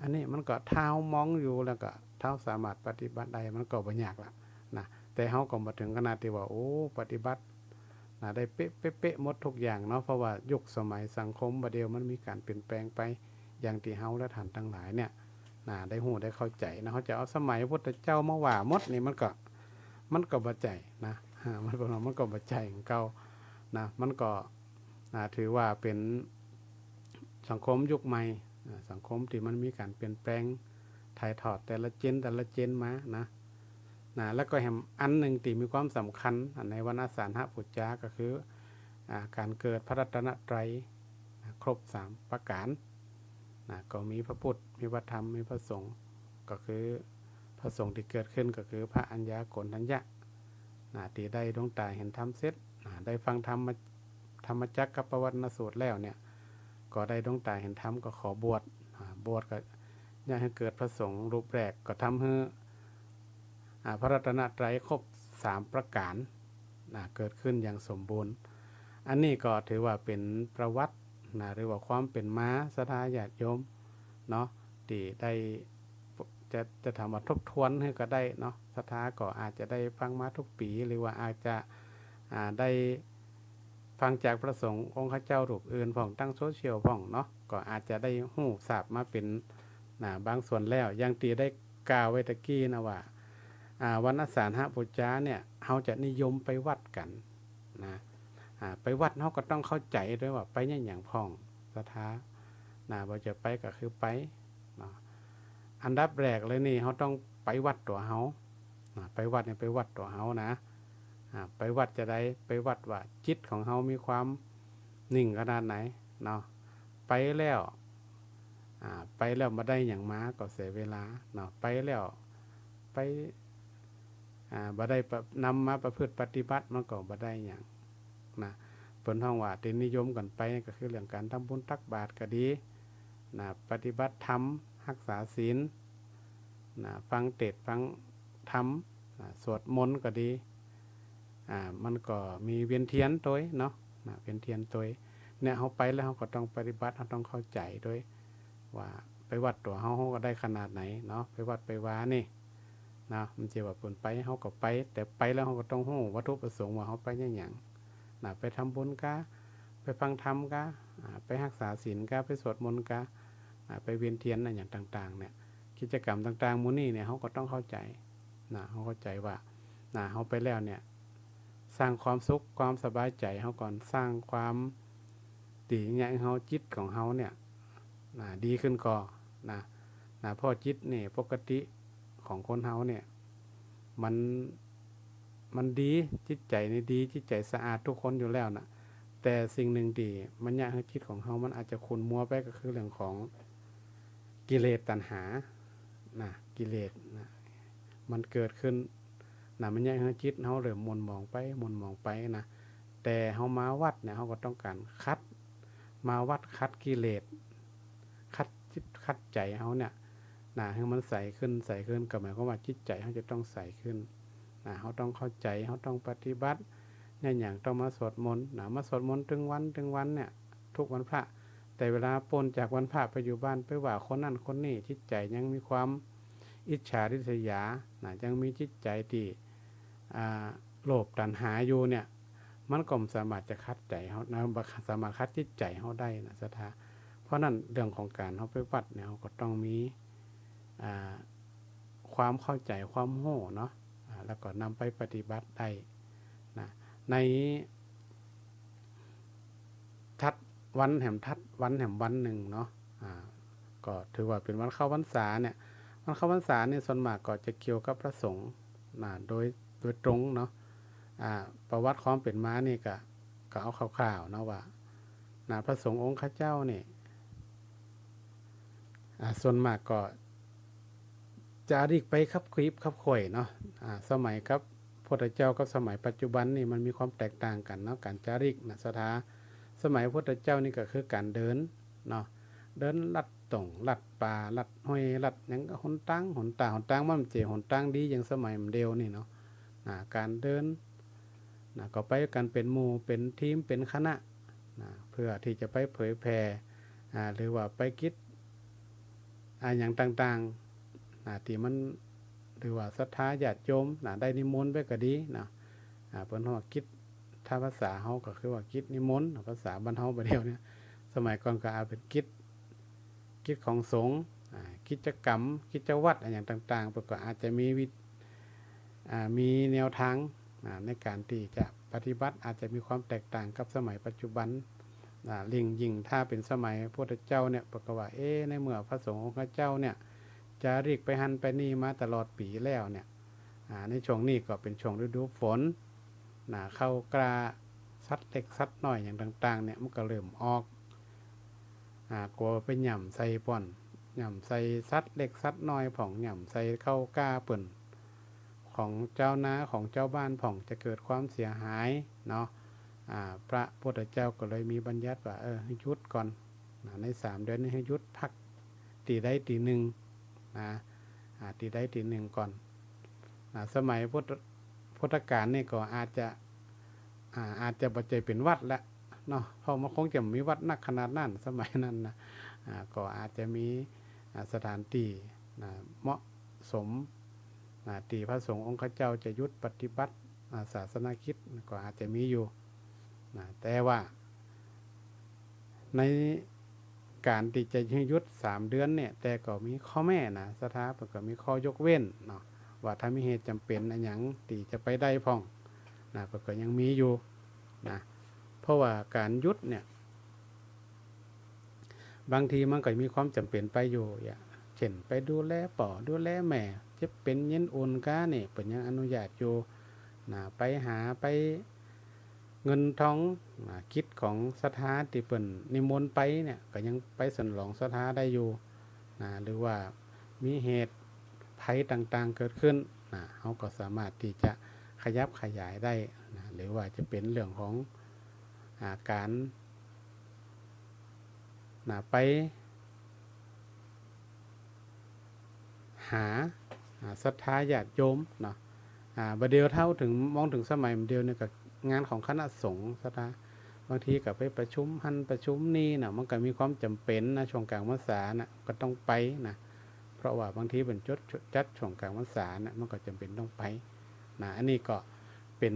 อันนี้มันก็เท้ามองอยู่แล้วก็เท้าสามารถปฏิบัติได้มันก็บ่ยากละแต่เฮาก็บ่ถึงขนาดที่ว่าปฏิบัติได้เป๊ะหมดทุกอย่างเนาะเพราะว่ายุคสมัยสังคมบัดเดียวมันมีการเปลี่ยนแปลงไปอย่างที่เฮาและท่านทั้งหลายเนี่ยได้ฮู้ได้เข้าใจเขาจะเอาสมัยพุทธเจ้ามาว่าหมดนี่มันก็บ่ใจมันก็บ่ใจของเก่ามันก็ถือว่าเป็นสังคมยุคใหม่สังคมที่มันมีการเปลี่ยนแปลงถ่ายทอดแต่ละเจนมาแล้วก็แถมอันหนึ่งที่มีความสำคัญในวันอาสาฬหปุจจาก็คือการเกิดพระรัตนตรัยครบ3ประการก็มีพระพุทธมีพระธรรมมีพระสงฆ์ก็คือพระสงฆ์ที่เกิดขึ้นก็คือพระอัญญาโกณฑัญญะที่ได้ดวงตาเห็นธรรมเสร็จได้ฟังธรรมจักรกับปวัตนสูตรแล้วเนี่ยก็ได้ดวงตาเห็นธรรมก็ขอบวชก็อยากให้เกิดพระสงฆ์รูปแรกก็ทำให้พระรัตนตรัยครบ3ประการเกิดขึ้นอย่างสมบูรณ์อันนี้ก็ถือว่าเป็นประวัติหรือว่าความเป็นมาศรัทธาญาติโยมเนาะที่ได้จะทำมาทบทวนให้ก็ได้เนาะศรัทธาก็อาจจะได้ฟังมาทุกปีหรือว่าอาจจะได้ฟังจากพระสงฆ์องค์ข้าเจ้ารูปอื่นผ่องตั้งโซเชียลผ่องเนาะก็อาจจะได้หู้ทราบมาเป็นบางส่วนแล้วอย่างที่ได้กล่าวไว้ตะกี้ว่าวันอาสาฬหปุจจาเนี่ยเขาจะนิยมไปวัดกันไปวัดเขาก็ต้องเข้าใจด้วยว่าไปอย่างพ่องศรัทธาว่าจะไปก็คือไปอันดับแรกเลยนี่เขาต้องไปวัดตัวเขาไปวัดเนี่ยไปวัดตัวเขาไปวัดจะได้ไปวัดว่าจิตของเขามีความนิ่งขนาดไหนเนาะไปแล้ว ไปแล้วมาได้อย่างมาก็เสียเวลาเนาะไปแล้วไปบ่ได้นำมาประพฤติปฏิบัติมันก็บ่ได้อย่างนะเปิ้นฮ้องว่าที่นิยมกันไปก็คือเรื่องการทำบุญตักบาตรก็ดีนะปฏิบัติธรรมรักษาศีลนะฟังเทศน์ฟังธรรมสวดมนต์ก็ดีมันก็มีเวียนเทียนตัวเนาะเวียนเทียนตัวเนี่ยเฮาไปแล้วเฮาก็ต้องปฏิบัติเฮาต้องเข้าใจด้วยว่าไปวัดตัวเฮาก็ได้ขนาดไหนเนาะไปวัดไปวานี่นะมันสิว่าเพิ่นไปเฮาก็ไปแต่ไปแล้วเฮาก็ต้องรู้วัตถุประสงค์ว่าเฮาไปหยังไปทำบุญกะไปฟังธรรมกะไปรักษาศีลกะไปสวดมนต์กะไปเวียนเทียนอย่างต่างๆเนี่ยกิจกรรมต่างๆหมู่นี้เนี่ยเฮาก็ต้องเข้าใจเฮาเข้าใจว่าเฮาไปแล้วเนี่ยสร้างความสุขความสบายใจเฮาก่อนสร้างความดีอย่างเฮาจิตของเฮาเนี่ยดีขึ้นก่อเพราะจิตนี่ปกติของคนเฮาเนี่ยมันดีจิตใจนี่ดีจิตใจสะอาดทุกคนอยู่แล้วนะแต่สิ่งหนึ่งที่มันยากให้จิตของเฮามันอาจจะขุ่นมัวไปก็คือเรื่องของกิเลสตัณหากิเลสมันเกิดขึ้นมันยากให้จิตเฮาเริ่มหม่นหมองไปนะแต่เฮามาวัดเนี่ยเฮาก็ต้องการคัดมาวัดคัดกิเลสคัดจิตคัดใจเฮาเนี่ยให้มันใสขึ้นก็หมายความว่าจิตใจเฮาจะต้องใสขึ้นเฮาต้องเข้าใจเฮาต้องปฏิบัติอย่างต้องมาสวดมนต์มาสวดมนต์ถึงวันเนี่ยทุกวันพระแต่เวลาพ้นจากวันพระไปอยู่บ้านไปว่าคนนั้นคนนี้จิตใจยังมีความอิจฉาริษยายังมีจิตใจที่โลภตัณหาอยู่เนี่ยมันก็สามารถจะคัดใจเฮาสามารถคัดจิตใจเฮาได้นะศรัทธาเพราะนั้นเรื่องของการเฮาไปวัดเนี่ยเฮาก็ต้องมีความเข้าใจความโง่เนาะแล้วก็นำไปปฏิบัติได้นะในทัดวันแห่งวันหนึ่งเนาะก็ถือว่าเป็นวันเข้าพรรษาเนี่ยวันเข้าพรรษาเนี่ยส่วนมากก็จะเกี่ยวกับพระสงฆ์โดยตรงเนาะประวัติความเป็นมานี่ก็เอาคร่าวๆเนาะว่าพระสงฆ์องค์ข้าเจ้านี่ส่วนมากก็จาริกไปคับคลิปคับข่อยเนาะสมัยครับพระพุทธเจ้ากับสมัยปัจจุบันนี่มันมีความแตกต่างกันเนาะการจาริกสถาสมัยพระพุทธเจ้านี่ก็คือการเดินเนาะเดินลัดตรงลัดป่าลัดห้วยลัดหยังหนตั้งมันหนตั้งดีอย่างสมัยมันเดียวนี่เนาะการเดินก็ไปกันเป็นหมู่เป็นทีมเป็นคณะเพื่อที่จะไปเผยแผ่หรือว่าไปคิดอย่างต่างๆที่มันหรือว่าศรัทธาญาติโยมได้นิมนต์ไปก็ดีเพิ่นว่าคิดถ้าภาษาเฮาก็คือว่าคิดนิมนต์ภาษาบ้านเฮาบัดเดียวเนี่ยสมัยก่อนก็เป็นคิดของสงฆ์กิจกรรมกิจวัตรอย่างต่างๆเพิ่นก็อาจจะมีแนวทางในการที่จะปฏิบัติอาจจะมีความแตกต่างกับสมัยปัจจุบันยิ่งถ้าเป็นสมัยพระพุทธเจ้าเนี่ยปกว่าในเมื่อพระสงฆ์ของพระเจ้าเนี่ยจะเรียกไปหันไปนี่มาตลอดปีแล้วเนี่ยในช่วงนี้ก็เป็นช่วงฤดูฝนเข้ากราสัตว์เล็กสัตว์น้อยอย่างต่างๆเนี่ยมันก็เริ่มออกกลัวไปหย่ำใส่ป่อนหย่ำใส่สัตว์เล็กสัตว์น้อยผ่องหย่ำใส่เข้ากาเปิ่นของเจ้านาของเจ้าบ้านผ่องจะเกิดความเสียหายเนาะพระพุทธเจ้าก็เลยมีบัญญัติว่าให้หยุดก่อนใน3 เดือนนี้ให้หยุดพักตีได้ตีหนึ่งตีได้ตีหนึ่งก่อนสมัยพุทธกาลนี่ก็อาจจะปัจจัยเป็นวัดแล้วเนาะเพราะมันคงจะมีวัดนักขนาดนั้นสมัยนั้นนะก็อาจจะมีสถานที่เหมาะสมที่พระสงฆ์องค์ข้าเจ้าจะยุดปฏิบัติศาสนาคริสต์ก็อาจจะมีอยู่แต่ว่าในการที่จะยุด3 เดือนเนี่ยแต่ก็มีข้อแม่ศรัทธาก็มีข้อยกเว้นเนาะว่าถ้ามีเหตุจำเป็นอันหยังที่จะไปได้พ่องก็ยังมีอยู่เพราะว่าการยุดเนี่ยบางทีมันก็มีความจำเป็นไปอยู่เช่นไปดูแลป่อดูแลแม่จะเป็นเย็นอุ่นก้าเนี่ยเป็นยังอนุญาตอยู่ไปหาไปเงินทองคิดของศรัทธาที่เปิ่นนิมนต์ไปเนี่ยก็ยังไปสนองศรัทธาได้อยู่ หรือว่ามีเหตุภัยต่างๆเกิดขึ้นเขาก็สามารถที่จะขยับขยายได้หรือว่าจะเป็นเรื่องของการไปหาศรัทธาญาติโยมเนาะบัดเดียวเท่าถึงมองถึงสมัยเดียวเนี่ยกับงานของคณะสงฆ์ศรัทธาบางทีกับไปประชุมหันประชุมนี่นะมันก็มีความจำเป็นนะช่วงกลางพรรษานะก็ต้องไปนะเพราะว่าบางทีเป็นจัดช่วงกลางพรรษานะมันก็จำเป็นต้องไปอันนี้ก็เป็น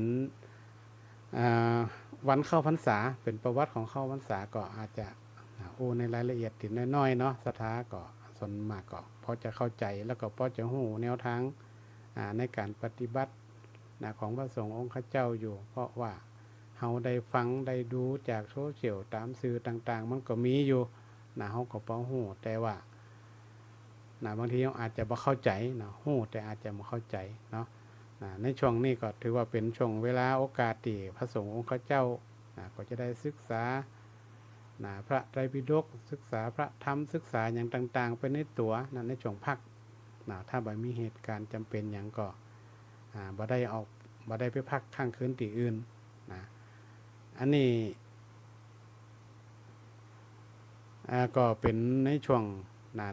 วันเข้าพรรษาเป็นประวัติของเข้าพรรษาก็อาจจะในรายละเอียดติดน้อยๆเนาะศรัทธาก็ส่วนมากก็พอจะเข้าใจแล้วก็พอจะหูแนวทางในการปฏิบัติของพระสงฆ์องค์ข้าเจ้าอยู่เพราะว่าเฮาได้ฟังได้ดูจากโซเชียลตามสื่อต่างๆมันก็มีอยู่เฮาก็พอหูแต่ว่าบางทีอาจจะบ่เข้าใจหูแต่อาจจะบ่เข้าใจเนาะในช่วงนี้ก็ถือว่าเป็นช่วงเวลาโอกาสที่พระสงฆ์องค์ข้าเจ้าก็จะได้ศึกษาพระไตรปิฎกศึกษาพระธรรมศึกษาอย่างต่างๆไปในตัวในช่วงพักถ้าบ่มีเหตุการณ์จำเป็นอย่างก็บ่ได้ไปพักข้างคืนที่อื่นอันนี้ก็เป็นในช่วง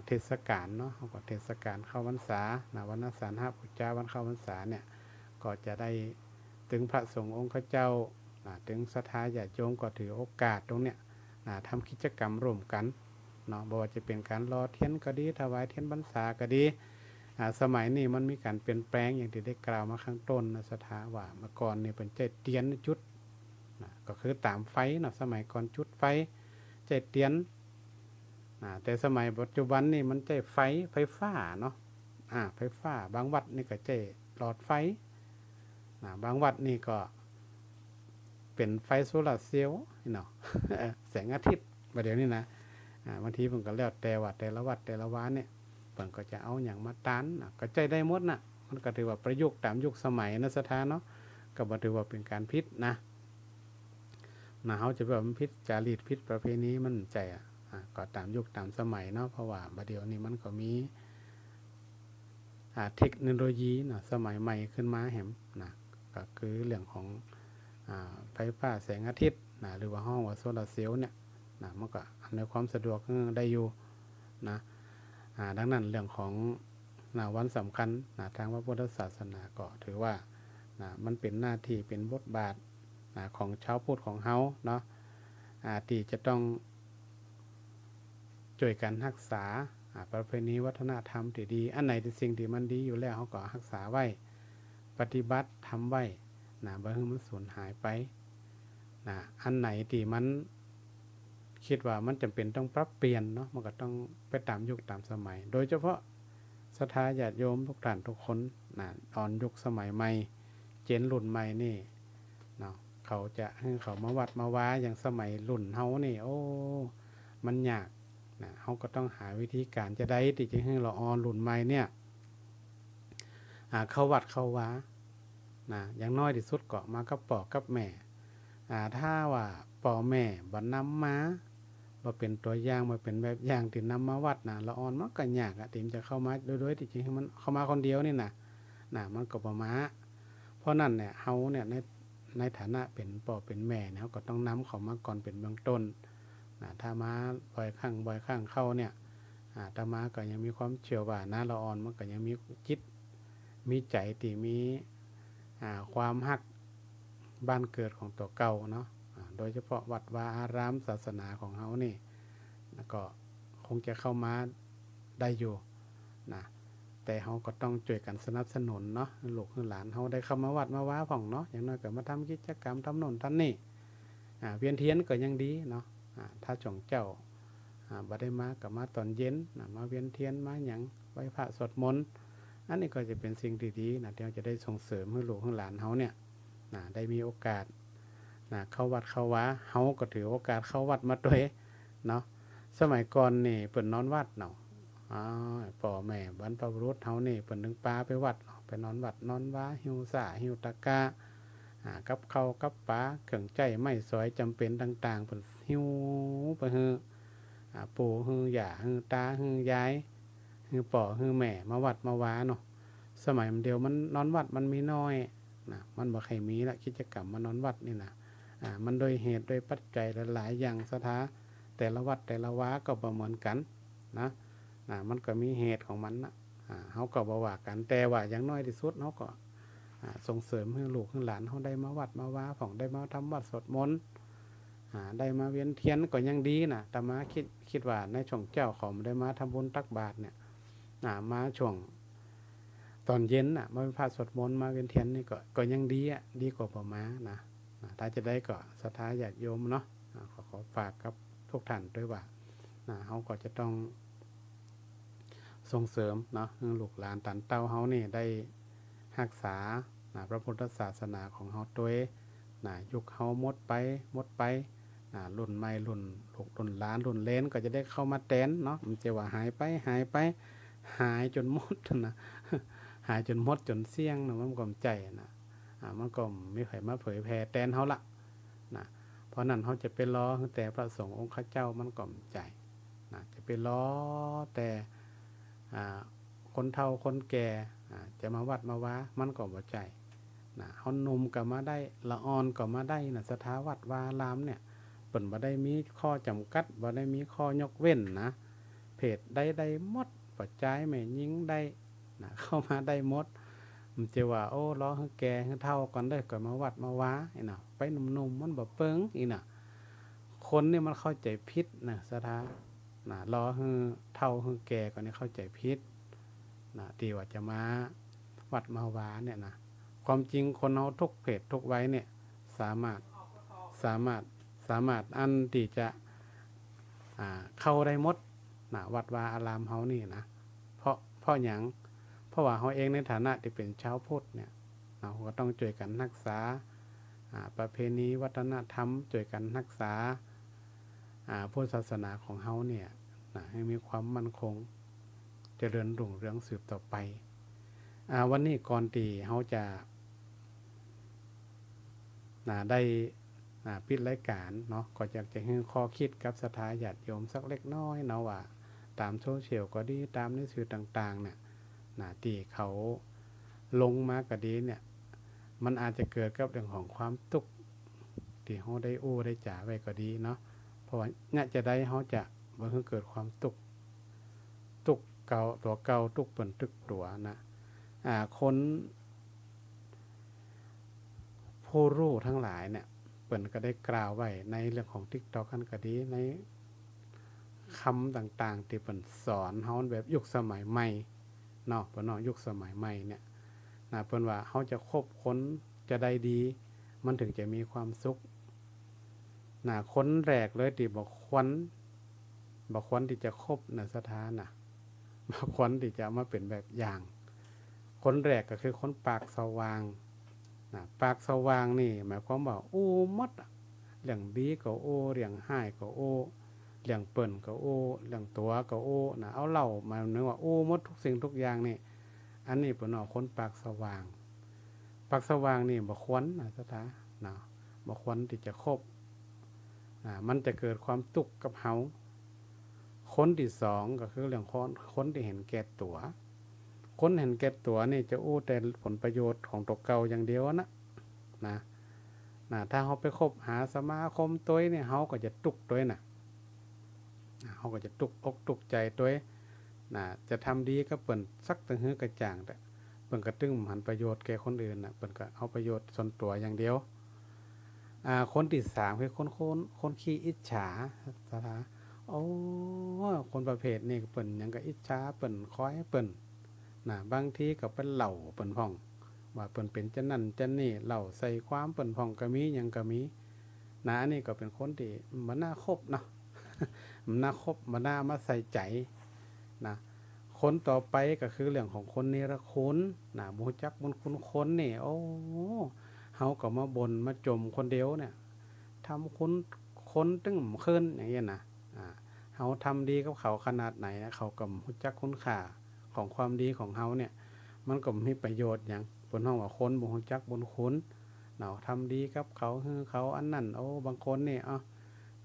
เทศกาลเนาะก็เทศกาลเข้าพรรษาวันอาสาฬหบูชาวันเข้าพรรษาเนี่ยก็จะได้ถึงพระสงฆ์องค์ข้าเจ้าถึงศรัทธาญาติโยมก็ถือโอกาสตรงเนี้ยทำกิจกรรมร่วมกันเนาะบ่ว่าจะเป็นการรอเทียนก็ดีถวายเทียนพรรษาก็ดีสมัยนี้มันมีการเปลี่ยนแปลงอย่างที่ได้กล่าวมาข้างต้นศรัทธาว่าเมื่อก่อนนี่เป็นใจเตียนจุดก็คือตามไฟเนาะสมัยก่อนจุดไฟใจเตียนแต่สมัยปัจจุบันนี่มันใจไฟฟ้าเนาะไฟฟ้าบางวัดนี่ก็ใจหลอดไฟบางวัดนี่ก็เป็นไฟโซลาร์เซลล์เนาะ แสงอาทิตย์ประเดี๋ยวนี้นะบางทีผมก็แล้วแต่วัดแต่ละวัดแต่ละวานเนี่ยเพิ่นก็จะเอาอย่างมาต้านก็ใจได้หมดนะมันก็ถือว่าประยุกต์ตามยุคสมัยนะสถานเนาะก็บ่ถือว่าเป็นการผิดนะเฮาจะแบบมันผิดจารีตผิดประเพณีมันใจก็ตามยุคตามสมัยเนาะเพราะว่าบัดเดี๋ยวนี้มันก็มีเทคโนโลยีสมัยใหม่ขึ้นมาแหมก็คือเรื่องของไฟฟ้าแสงอาทิตย์หรือว่าห้องว่าโซลาร์เซลล์เนี่ยมันก็ในความสะดวกได้อยู่ดังนั้นเรื่องของวันสำคัญทางพระพุทธศาสนาก็ถือว่ามันเป็นหน้าที่เป็นบทบาทของชาวพุทธของเฮาเนาะที่จะต้องช่วยกันรักษาประเพณีวัฒนธรรมที่ดีอันไหนที่สิ่งที่มันดีอยู่แล้วเฮาก็รักษาไว้ปฏิบัติทำไว้บ่ให้มันสูญหายไปอันไหนที่มันคิดว่ามันจำเป็นต้องปรับเปลี่ยนเนาะมันก็ต้องไปตามยุคตามสมัยโดยเฉพาะศรัทธาญาติโยมทุกท่านทุกคนตอนยุคสมัยใหม่เจนรุ่นใหม่นี่เนาะเขาจะให้เขามาวัดมาว้าอย่างสมัยรุ่นเฮานี่โอ้มันยากเฮาก็ต้องหาวิธีการจะได้ที่จะให้เรารุ่นใหม่เนี่ยเข้าวัดเข้าว้าอย่างน้อยที่สุดก็มากับพ่อกับแม่ถ้าว่าพ่อแม่บ่นำมาบ่เป็นตัวอย่างบ่เป็นแบบอย่างที่นำมาวัดละอ่อนมันก็ยากที่จะเข้ามาโดยที่จริงมันเข้ามาคนเดียวนี่มันก็บ่มาเพราะนั้นเนี่ยเฮาเนี่ยในฐานะเป็นพ่อเป็นแม่เนี่ยเฮาก็ต้องนำเขามาก่อนเป็นเบื้องต้นถ้ามาบ่อยครั้งเข้าเนี่ยถ้ามาก็ยังมีความเชื่อว่าละอ่อนมันก็ยังมีจิตมีใจที่มีความฮักบ้านเกิดของตัวเก่าเนาะโดยเฉพาะวัดวาอารามศาสนาของเฮานี่ก็คงจะเข้ามาได้อยู่แต่เฮาก็ต้องช่วยกันสนับสนุนเนาะลูกหลานเฮาได้เข้ามาวัดมาว้าพ่องเนาะอย่างน้อยก็มาทำกิจกรรมทำโน่นทำนี่เวียนเทียนก็ยังดีเนาะถ้าจงเจ้าบ่ได้มาก็มาตอนเย็นมาเวียนเทียนมาหยังไหว้พระสวดมนต์อันนี้ก็จะเป็นสิ่งที่ดีที่เราจะได้ส่งเสริมให้ลูกให้หลานเฮาเนี่ยได้มีโอกาสเข้าวัดเข้าวาเฮาก็ถือโอกาสเข้าวัดมาด้วยเนาะสมัยก่อนนี่เปิ่นนอนวัดเนาะพ่อแม่บรรพบุรุษเฮานี่เปิ่นนึงปลาไปวัดไปนอนวัดนอนว้าหิวซ่าหิวตะกากับข้าวกับปลาเครื่องใจไม้สอยจำเป็นต่างๆเปิ่นหิวไปฮือปู่ฮือย่าฮือตาฮือยาย ฮือป่อฮือแม่มาวัดมาว้าเนาะสมัยมันเดียวมันนอนวัดมันมีน้อยนะมันบ่ใครมีละกิจกรรมมานอนวัดนี่นะมันโดยเหตุโดยปัจจัยหลายๆอย่างสถาแต่ละวัดแต่ละว้าก็บ่เหมือนกันนะมันก็มีเหตุของมันนะเฮาก็บ่ว่ากันแต่ว่าอย่างน้อยที่สุดเฮาก็ส่งเสริมให้ลูกให้หลานเฮาได้มาวัดมาว้าของได้มาทำวัดสวดมนต์ได้มาเวียนเทียนก็ยังดีนะแต่มาคิดว่าในช่วงเจ้าเขาได้มาทำบุญตักบาตรเนี่ยมาช่วงตอนเย็นมาพระสวดมนต์มาเวียนเทียนนี่ก็ยังดีดีกว่าบ่มานะถ้าจะได้ก็ศรัทธาญาติโยมเนาะขอฝากกับทุกท่านด้วยว่าเฮาก็จะต้องส่งเสริมเนาะลูกหลานตันเต้าเฮานี่ได้รักษาพระพุทธศาสนาของเฮาตัวยุคเฮาหมดไปรุ่นใหม่รุ่นลูกรุ่นหลานรุ่นเลนก็จะได้เข้ามาแทนเนาะมันจะว่าหายไปหายจนหมดนะหายจนหมดจนเสี่ยงนะมันก็ใจนะมันก็ไม่ไผมาเผยแผ่แทนเฮาละนะเพราะนั้นเฮาจะไปล้อแต่พระสงฆ์องค์ข้าเจ้ามันก็ใจจะไปล้อแต่คนเฒ่าคนแก่จะมาวัดมาว้ามันก็บ่ใจเฮาหนุ่มก็มาได้ละอ่อนก็มาได้สถาวัดวารามเนี่ยเปิ่นบ่ได้มีข้อจำกัดบ่ได้มีข้อยกเว้นนะเพศได้หมดปัจจัยแม่หญิงได้เข้ามาได้หมดมันจะว่าโอ้ล้อให้แก่ให้เฒ่าก่อนได้ก็มาวัดมาว้าไปหนุ่มๆมันบ่เปิงคนนี่มันเข้าใจผิดสถารอให้เฒ่าให้แก่ก่อนนี่เข้าใจผิดที่ว่าจะมาวัดมาว้าเนี่ยนะความจริงคนเฮาทุกเพศทุกวัยเนี่ยสามารถอันที่จะเข้าได้หมดวัดวาอารามเฮานี่นะเพราะหยังเพราะว่าเฮาเองในฐานะที่เป็นชาวพุทธเนี่ยเราก็ต้องช่วยกันรักษาประเพณีวัฒนธรรมช่วยกันรักษาพุทธศาสนาของเฮาเนี่ยให้มีความมั่นคงเจริญรุ่งเรืองสืบต่อไปวันนี้ก่อนที่เฮาจะได้ปิดรายการเนาะก็อยากจะให้ข้อคิดกับศรัทธาญาติโยมสักเล็กน้อยเนาะว่าตามโซเชียลก็ดีตามในสื่อต่างๆเนี่ยที่เขาลงมาก็ดีเนี่ยมันอาจจะเกิดกับเรื่องของความทุกข์ที่เฮาได้ได้จ่าไว้ก็ดีเนาะเพราะว่าเนี่ยจะได้เฮาจะบ่ให้เกิดความทุกข์เก่าตัวเก่าทุกข์เปิ้นตึกตัวนะคนผู้รู้ทั้งหลายเนี่ยเปิ้นก็ได้กล่าวไว้ในเรื่องของ TikTok กันก็ดีในคำต่างๆที่เปิ้นสอนเฮาแบบยุคสมัยใหม่เนาะเปิ้นยุคสมัยใหม่เนี่ยเปิ้นว่าเฮาจะคบคนจะได้ดีมันถึงจะมีความสุขคนแรกเลยที่บ่ควรที่จะคบสถานะบ่ควรที่จะมาเป็นแบบอย่างคนแรกก็คือคนปากสว่างปากสว่างนี่หมายความว่าโอ้หมดเรื่องดีก็โอ้เรื่องห้ายก็โอ้เรื่องเปิ้นก็โอ้เรื่องตัวก็โอ้เอาเล่ามาเนื้อว่าโอ้หมดทุกสิ่งทุกอย่างนี่อันนี้เปิ้นคนปากสว่างนี่บ่ควรสถานะบ่ควรที่จะคบมันจะเกิดความทุกข์กับเฮาคนที่สองก็คือเรื่องคนที่เห็นแก่ตัวคนเห็นแก่ตัวนี่จะอู้แต่ผลประโยชน์ของตัวเก่าอย่างเดียวนะถ้าเฮาไปคบหาสมาคมตัวนี่เฮาก็จะตุกตัวเฮาก็จะตุกอกตุกใจตัวจะทำดีก็เปิ้นสักตึงหื้อกระจ่างแต่เปิ้นก็ตึงหันประโยชน์แก่คนอื่นเปิ้นก็เอาประโยชน์ส่วนตัวอย่างเดียวคนที่สามคือคนขี้อิจฉาสถาโอ้คนประเภทนี้เปิ้นหยังก็อิจฉาเปิ้นคอยเปิ้นบางทีก็เป็นเหล่าเปิ้นพ่องว่าเปิ้นเป็นจังนั้นจังนี้เหล่าใส่ความเปิ้นพ่องก็มีหยังก็มีอันนี้ก็เป็นคนที่บ่น่าคบเนาะ มันน่าคบบ่น่ามาใส่ใจคนต่อไปก็คือเรื่องของคนเนรคุณบ่รู้จักบุญคุณคนนี่โอ้เฮาก็มาบ่นมาจมคนเดียวเนี่ยทำคนตึ้งเคินอย่างเงี้ยเฮาทำดีกับเขาขนาดไหนเขาก็รู้จักคุณค่าของความดีของเฮาเนี่ยมันก็มีประโยชน์หยังเพิ่นฮ้องว่าคนบ่รู้จักบุญคุณทำดีกับเขาฮือเขาอันนั้นโอ้บางคนนี่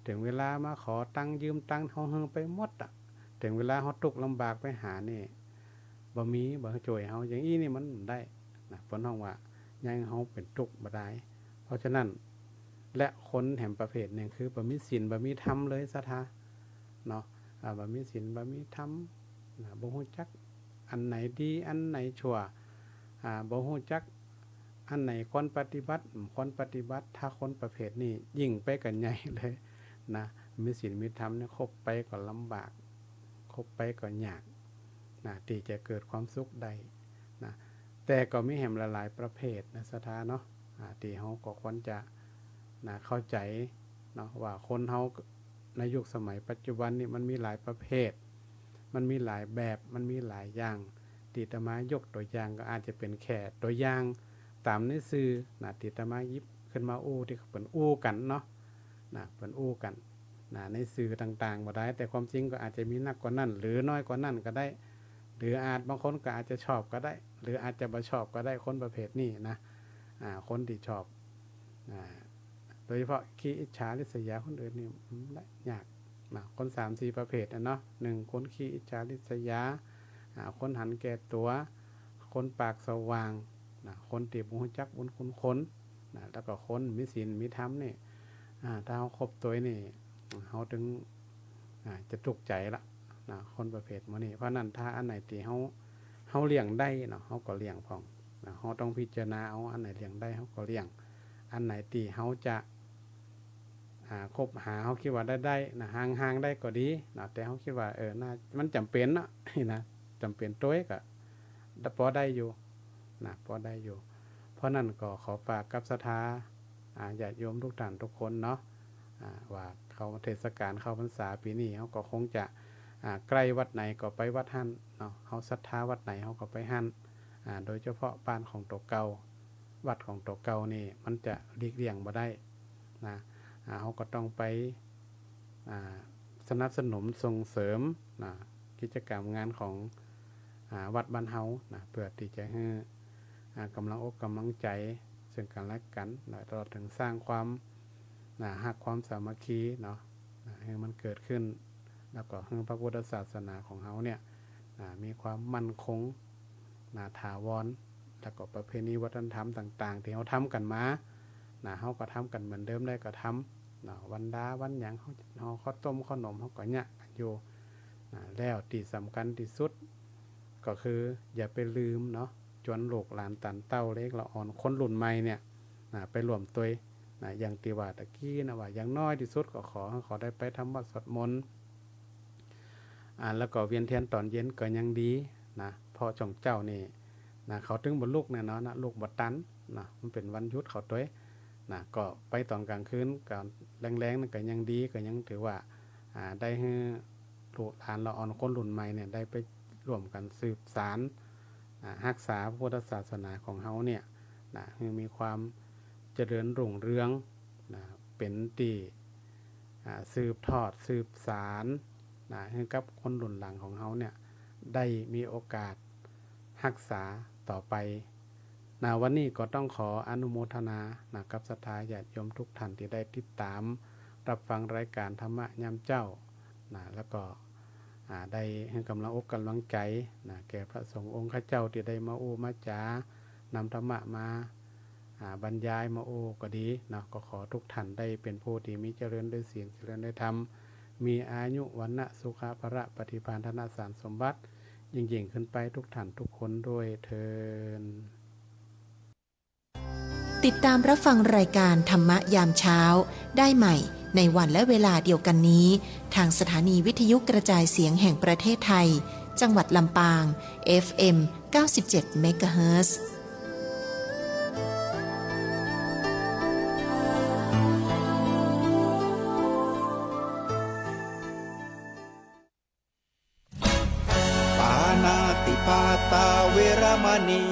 ถึงเวลามาขอตังค์ยืมตังค์เฮาฮือไปหมด ถึงเวลาเฮาทุกข์ลำบากไปหานี่บ่มีบ่ช่วยเฮาอย่างนี้นี่มันได้นะเพิ่นฮ้องว่ายังเฮาเป็นทุกข์บ่ได้เพราะฉะนั้นและคนแห่งประเภทหนึ่งคือบ่มีศีลบ่มีธรรมเลยซะทาเนาะบ่มีศีลบ่มีธรรมบ่ฮู้จักอันไหนดีอันไหนชั่วบ่ฮู้จักอันไหนควรปฏิบัติควรปฏิบัติถ้าคนประเภทนี้ยิ่งไปกันใหญ่เลยนะมีศีลมีธรรมเนี่ยคบไปก็ลำบากคบไปก็ยากนะที่จะเกิดความสุขได้นะแต่ก็มีแห่งหลายๆประเภทนะสถาเนาะที่เฮาก็ควรจะนะเข้าใจเนาะว่าคนเฮาในยุคสมัยปัจจุบันนี่มันมีหลายประเภทมันมีหลายแบบมันมีหลายอย่างที่อาตมายกตัวอย่างก็อาจจะเป็นแค่ตัวอย่างตามในสื่อนะที่อาตมาหยิบขึ้นมาที่เพิ่นกันเนาะนะเพิ่นกันนะในสื่อต่างๆบ่ได้แต่ความจริงก็อาจจะมีนักกว่านั้นหรือน้อยกว่านั้นก็ได้หรืออาจบางคนก็อาจจะชอบก็ได้หรืออาจจะบ่ชอบก็ได้คนประเภทนี้นะคนที่ชอบโดยเฉพาะขี้อิจฉาริษยาคนอื่นนี่ได้ยากนะคน 3-4 ประเภทเนาะ1คนขี้อิจฉาริษยาคนหันแก่ตัวคนปากสว่างนะคนที่บ่รู้จักบุญคุณคนนะแล้วก็คนมีศีลมีธรรมนี่ถ้าเฮาครบตัวนี่เฮาถึงจะทุกข์ใจละนะคนประเภทมื้อนี้เพราะนั้นถ้าอันไหนที่เฮาเลี้ยงได้เนาะเฮาก็เลี้ยงพร้อมนะเฮาต้องพิจารณาเอาอันไหนเลี้ยงได้เฮาก็เลี้ยงอันไหนที่เฮาจะคบหาเฮาคิดว่าได้นะห่างๆได้ก็ดีนะแต่เฮาคิดว่าน่ามันจำเป็นเนาะนะจำเป็นตัวก็พอได้อยู่นะพอได้อยู่เพราะนั้นก็ขอฝากกับศรัทธาญาติโยมทุกท่านทุกคนเนาะว่าเข้าเทศกาลเข้าพรรษาปีนี้เฮาก็คงจะใกล้วัดไหนก็ไปวัดหั่นเนาะเฮาศรัทธาวัดไหนเฮาก็ไปหั่นโดยเฉพาะบ้านของตัวเก่าวัดของตัวเก่านี่มันจะหลีกเลี่ยงบ่ได้นะเฮาก็ต้องไปสนับสนุนส่งเสริมนะกิจกรรมงานของวัดบ้านเฮานะเพื่อที่จะให้กำลังอกกำลังใจซึ่งกันและกันนะตลอดถึงสร้างความฮักความสามัคคีเนาะให้มันเกิดขึ้นแล้วก็ให้พระพุทธศาสนาของเฮาเนี่ยมีความมั่นคงถาวรแล้วก็ประเพณีวัฒนธรรมต่างๆที่เฮาทำกันมาเฮาก็ทำกันเหมือนเดิมได้ก็ทำวันดาวันหยังเฮาข้าวต้มขนมเฮาก็เนี่ยกันอยู่แล้วที่สำคัญที่สุดก็คืออย่าไปลืมเนาะจวนลูกหลานตันเต้าเล็กละอ่อนคนรุ่นใหม่เนี่ยไปรวมตัวอย่างที่ว่าตะกี้นะว่าอย่างน้อยที่สุดก็ขอได้ไปทำวัดสวดมนต์แล้วก็เวียนเทียนตอนเย็นก็ยังดีนะพอจ่องเจ้านี่เขาถึงบ่ลูกเนี่ยเนาะลูกบ่ตันมันเป็นวันหยุดเขาตัวก็ไปตอนกลางคืนก็แรงๆนั่นก็ยังดีก็ยังถือว่าได้ให้ลูกหลานละอ่อนคนรุ่นใหม่เนี่ยได้ไปร่วมกันสืบสานรักษาพุทธศาสนาของเฮาเนี่ยให้มีความเจริญรุ่งเรืองเป็นที่สืบทอดสืบสานให้กับคนรุ่นหลังของเฮาเนี่ยได้มีโอกาสรักษาต่อไปวันนี้ก็ต้องขออนุโมทนากับศรัทธาญาติโยมทุกท่านที่ได้ติดตามรับฟังรายการธรรมะยามเจ้าแล้วก็ได้ให้กำลังอกกำลังใจแก่พระสงฆ์องค์ข้าเจ้าที่ได้มามาจานำธรรมะมาบรรยายมาก็ดีก็ขอทุกท่านได้เป็นผู้ที่มีเจริญด้วยศีลเจริญด้วยธรรมมีอายุวรรณะสุขภระปฏิภาณธนสารสมบัติยิ่งขึ้นไปทุกท่านทุกคนด้วยเทอญติดตามรับฟังรายการธรรมะยามเช้าได้ใหม่ในวันและเวลาเดียวกันนี้ทางสถานีวิทยุกระจายเสียงแห่งประเทศไทยจังหวัดลำปาง FM 97 MHzปานาติปาตาเวรมณี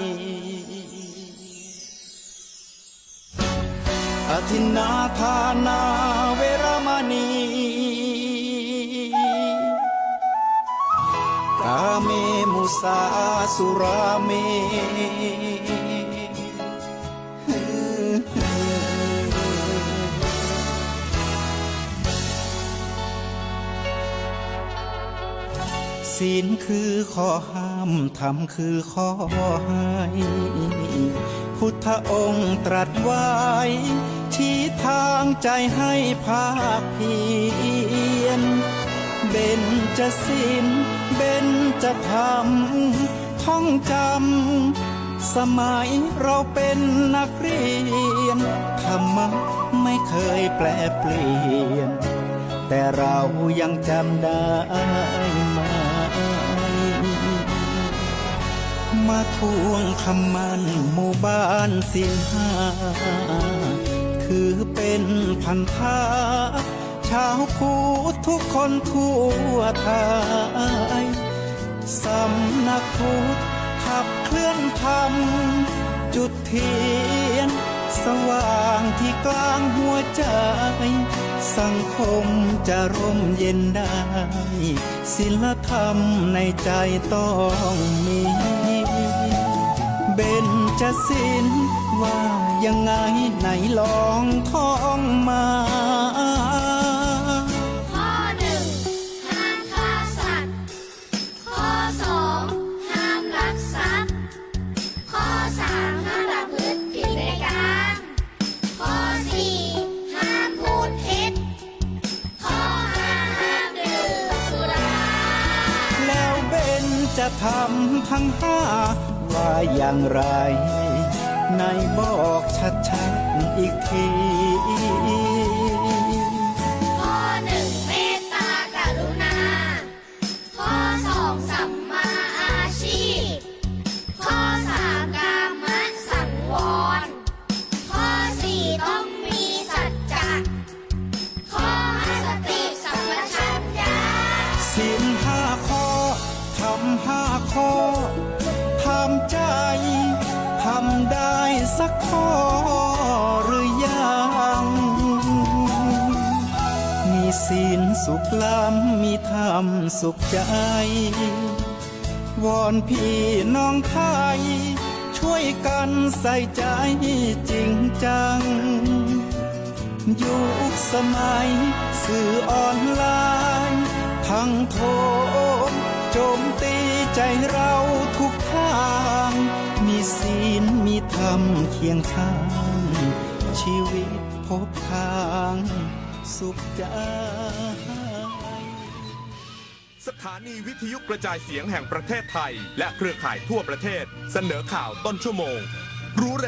อทินนาทานาเวรมณีกาเมมุสาสุราเม ศีลคือข้อห้ามธรรมคือข้อให้พุทธองค์ตรัสไว้ชี้ทางใจให้ภาคเพียรเบญจศีลเบญจธรรมท่องจำสมัยเราเป็นนักเรียนธรรมะไม่เคยแปรเปลี่ยนแต่เรายังจำได้ไหมมาทวงคำมันหมู่บ้านศีลห้าถือเป็นพันธะชาวพุทธทุกคนทั่วไทยสำนักพุทธขับเคลื่อนธรรมจุดเทียนสว่างที่กลางหัวใจสังคมจะร่มเย็นได้ศีลธรรมในใจต้องมีเบญจศีลว่ายังไงไหนลองท่องมา ข้อหนึ่งห้ามฆ่าสัตว์ข้อสองห้ามลักทรัพย์ข้อสามห้ามประพฤติผิดในกามข้อสี่ห้ามพูดเท็จข้อห้าห้ามดื่มสุรา แล้วเบญจะทำทั้งห้าว่าอย่างไรในบอกชัดๆอีกที ข้อหนึ่งเมตตากรุณาข้อสองสัมมาอาชีพข้อสามกามสังวรข้อสี่ต้องมีสัจจะข้อห้าสติสัมปชัญญะ ศีลห้าข้อทำห้าข้อทำใจทำได้สักข้อหรือยังมีศีลสุขล้ำมีธรรมสุขใจวอนพี่น้องไทยช่วยกันใส่ใจจริงจังยุคสมัยสื่อออนไลน์ทั้งโทษโจมตีใจเราทุกทางมีศีลมีธรรมเคียงข้างชีวิตพบทางสุขใจ สถานีวิทยุกระจายเสียงแห่งประเทศไทยและเครือข่ายทั่วประเทศเสนอข่าวต้นชั่วโมงรู้เร็ว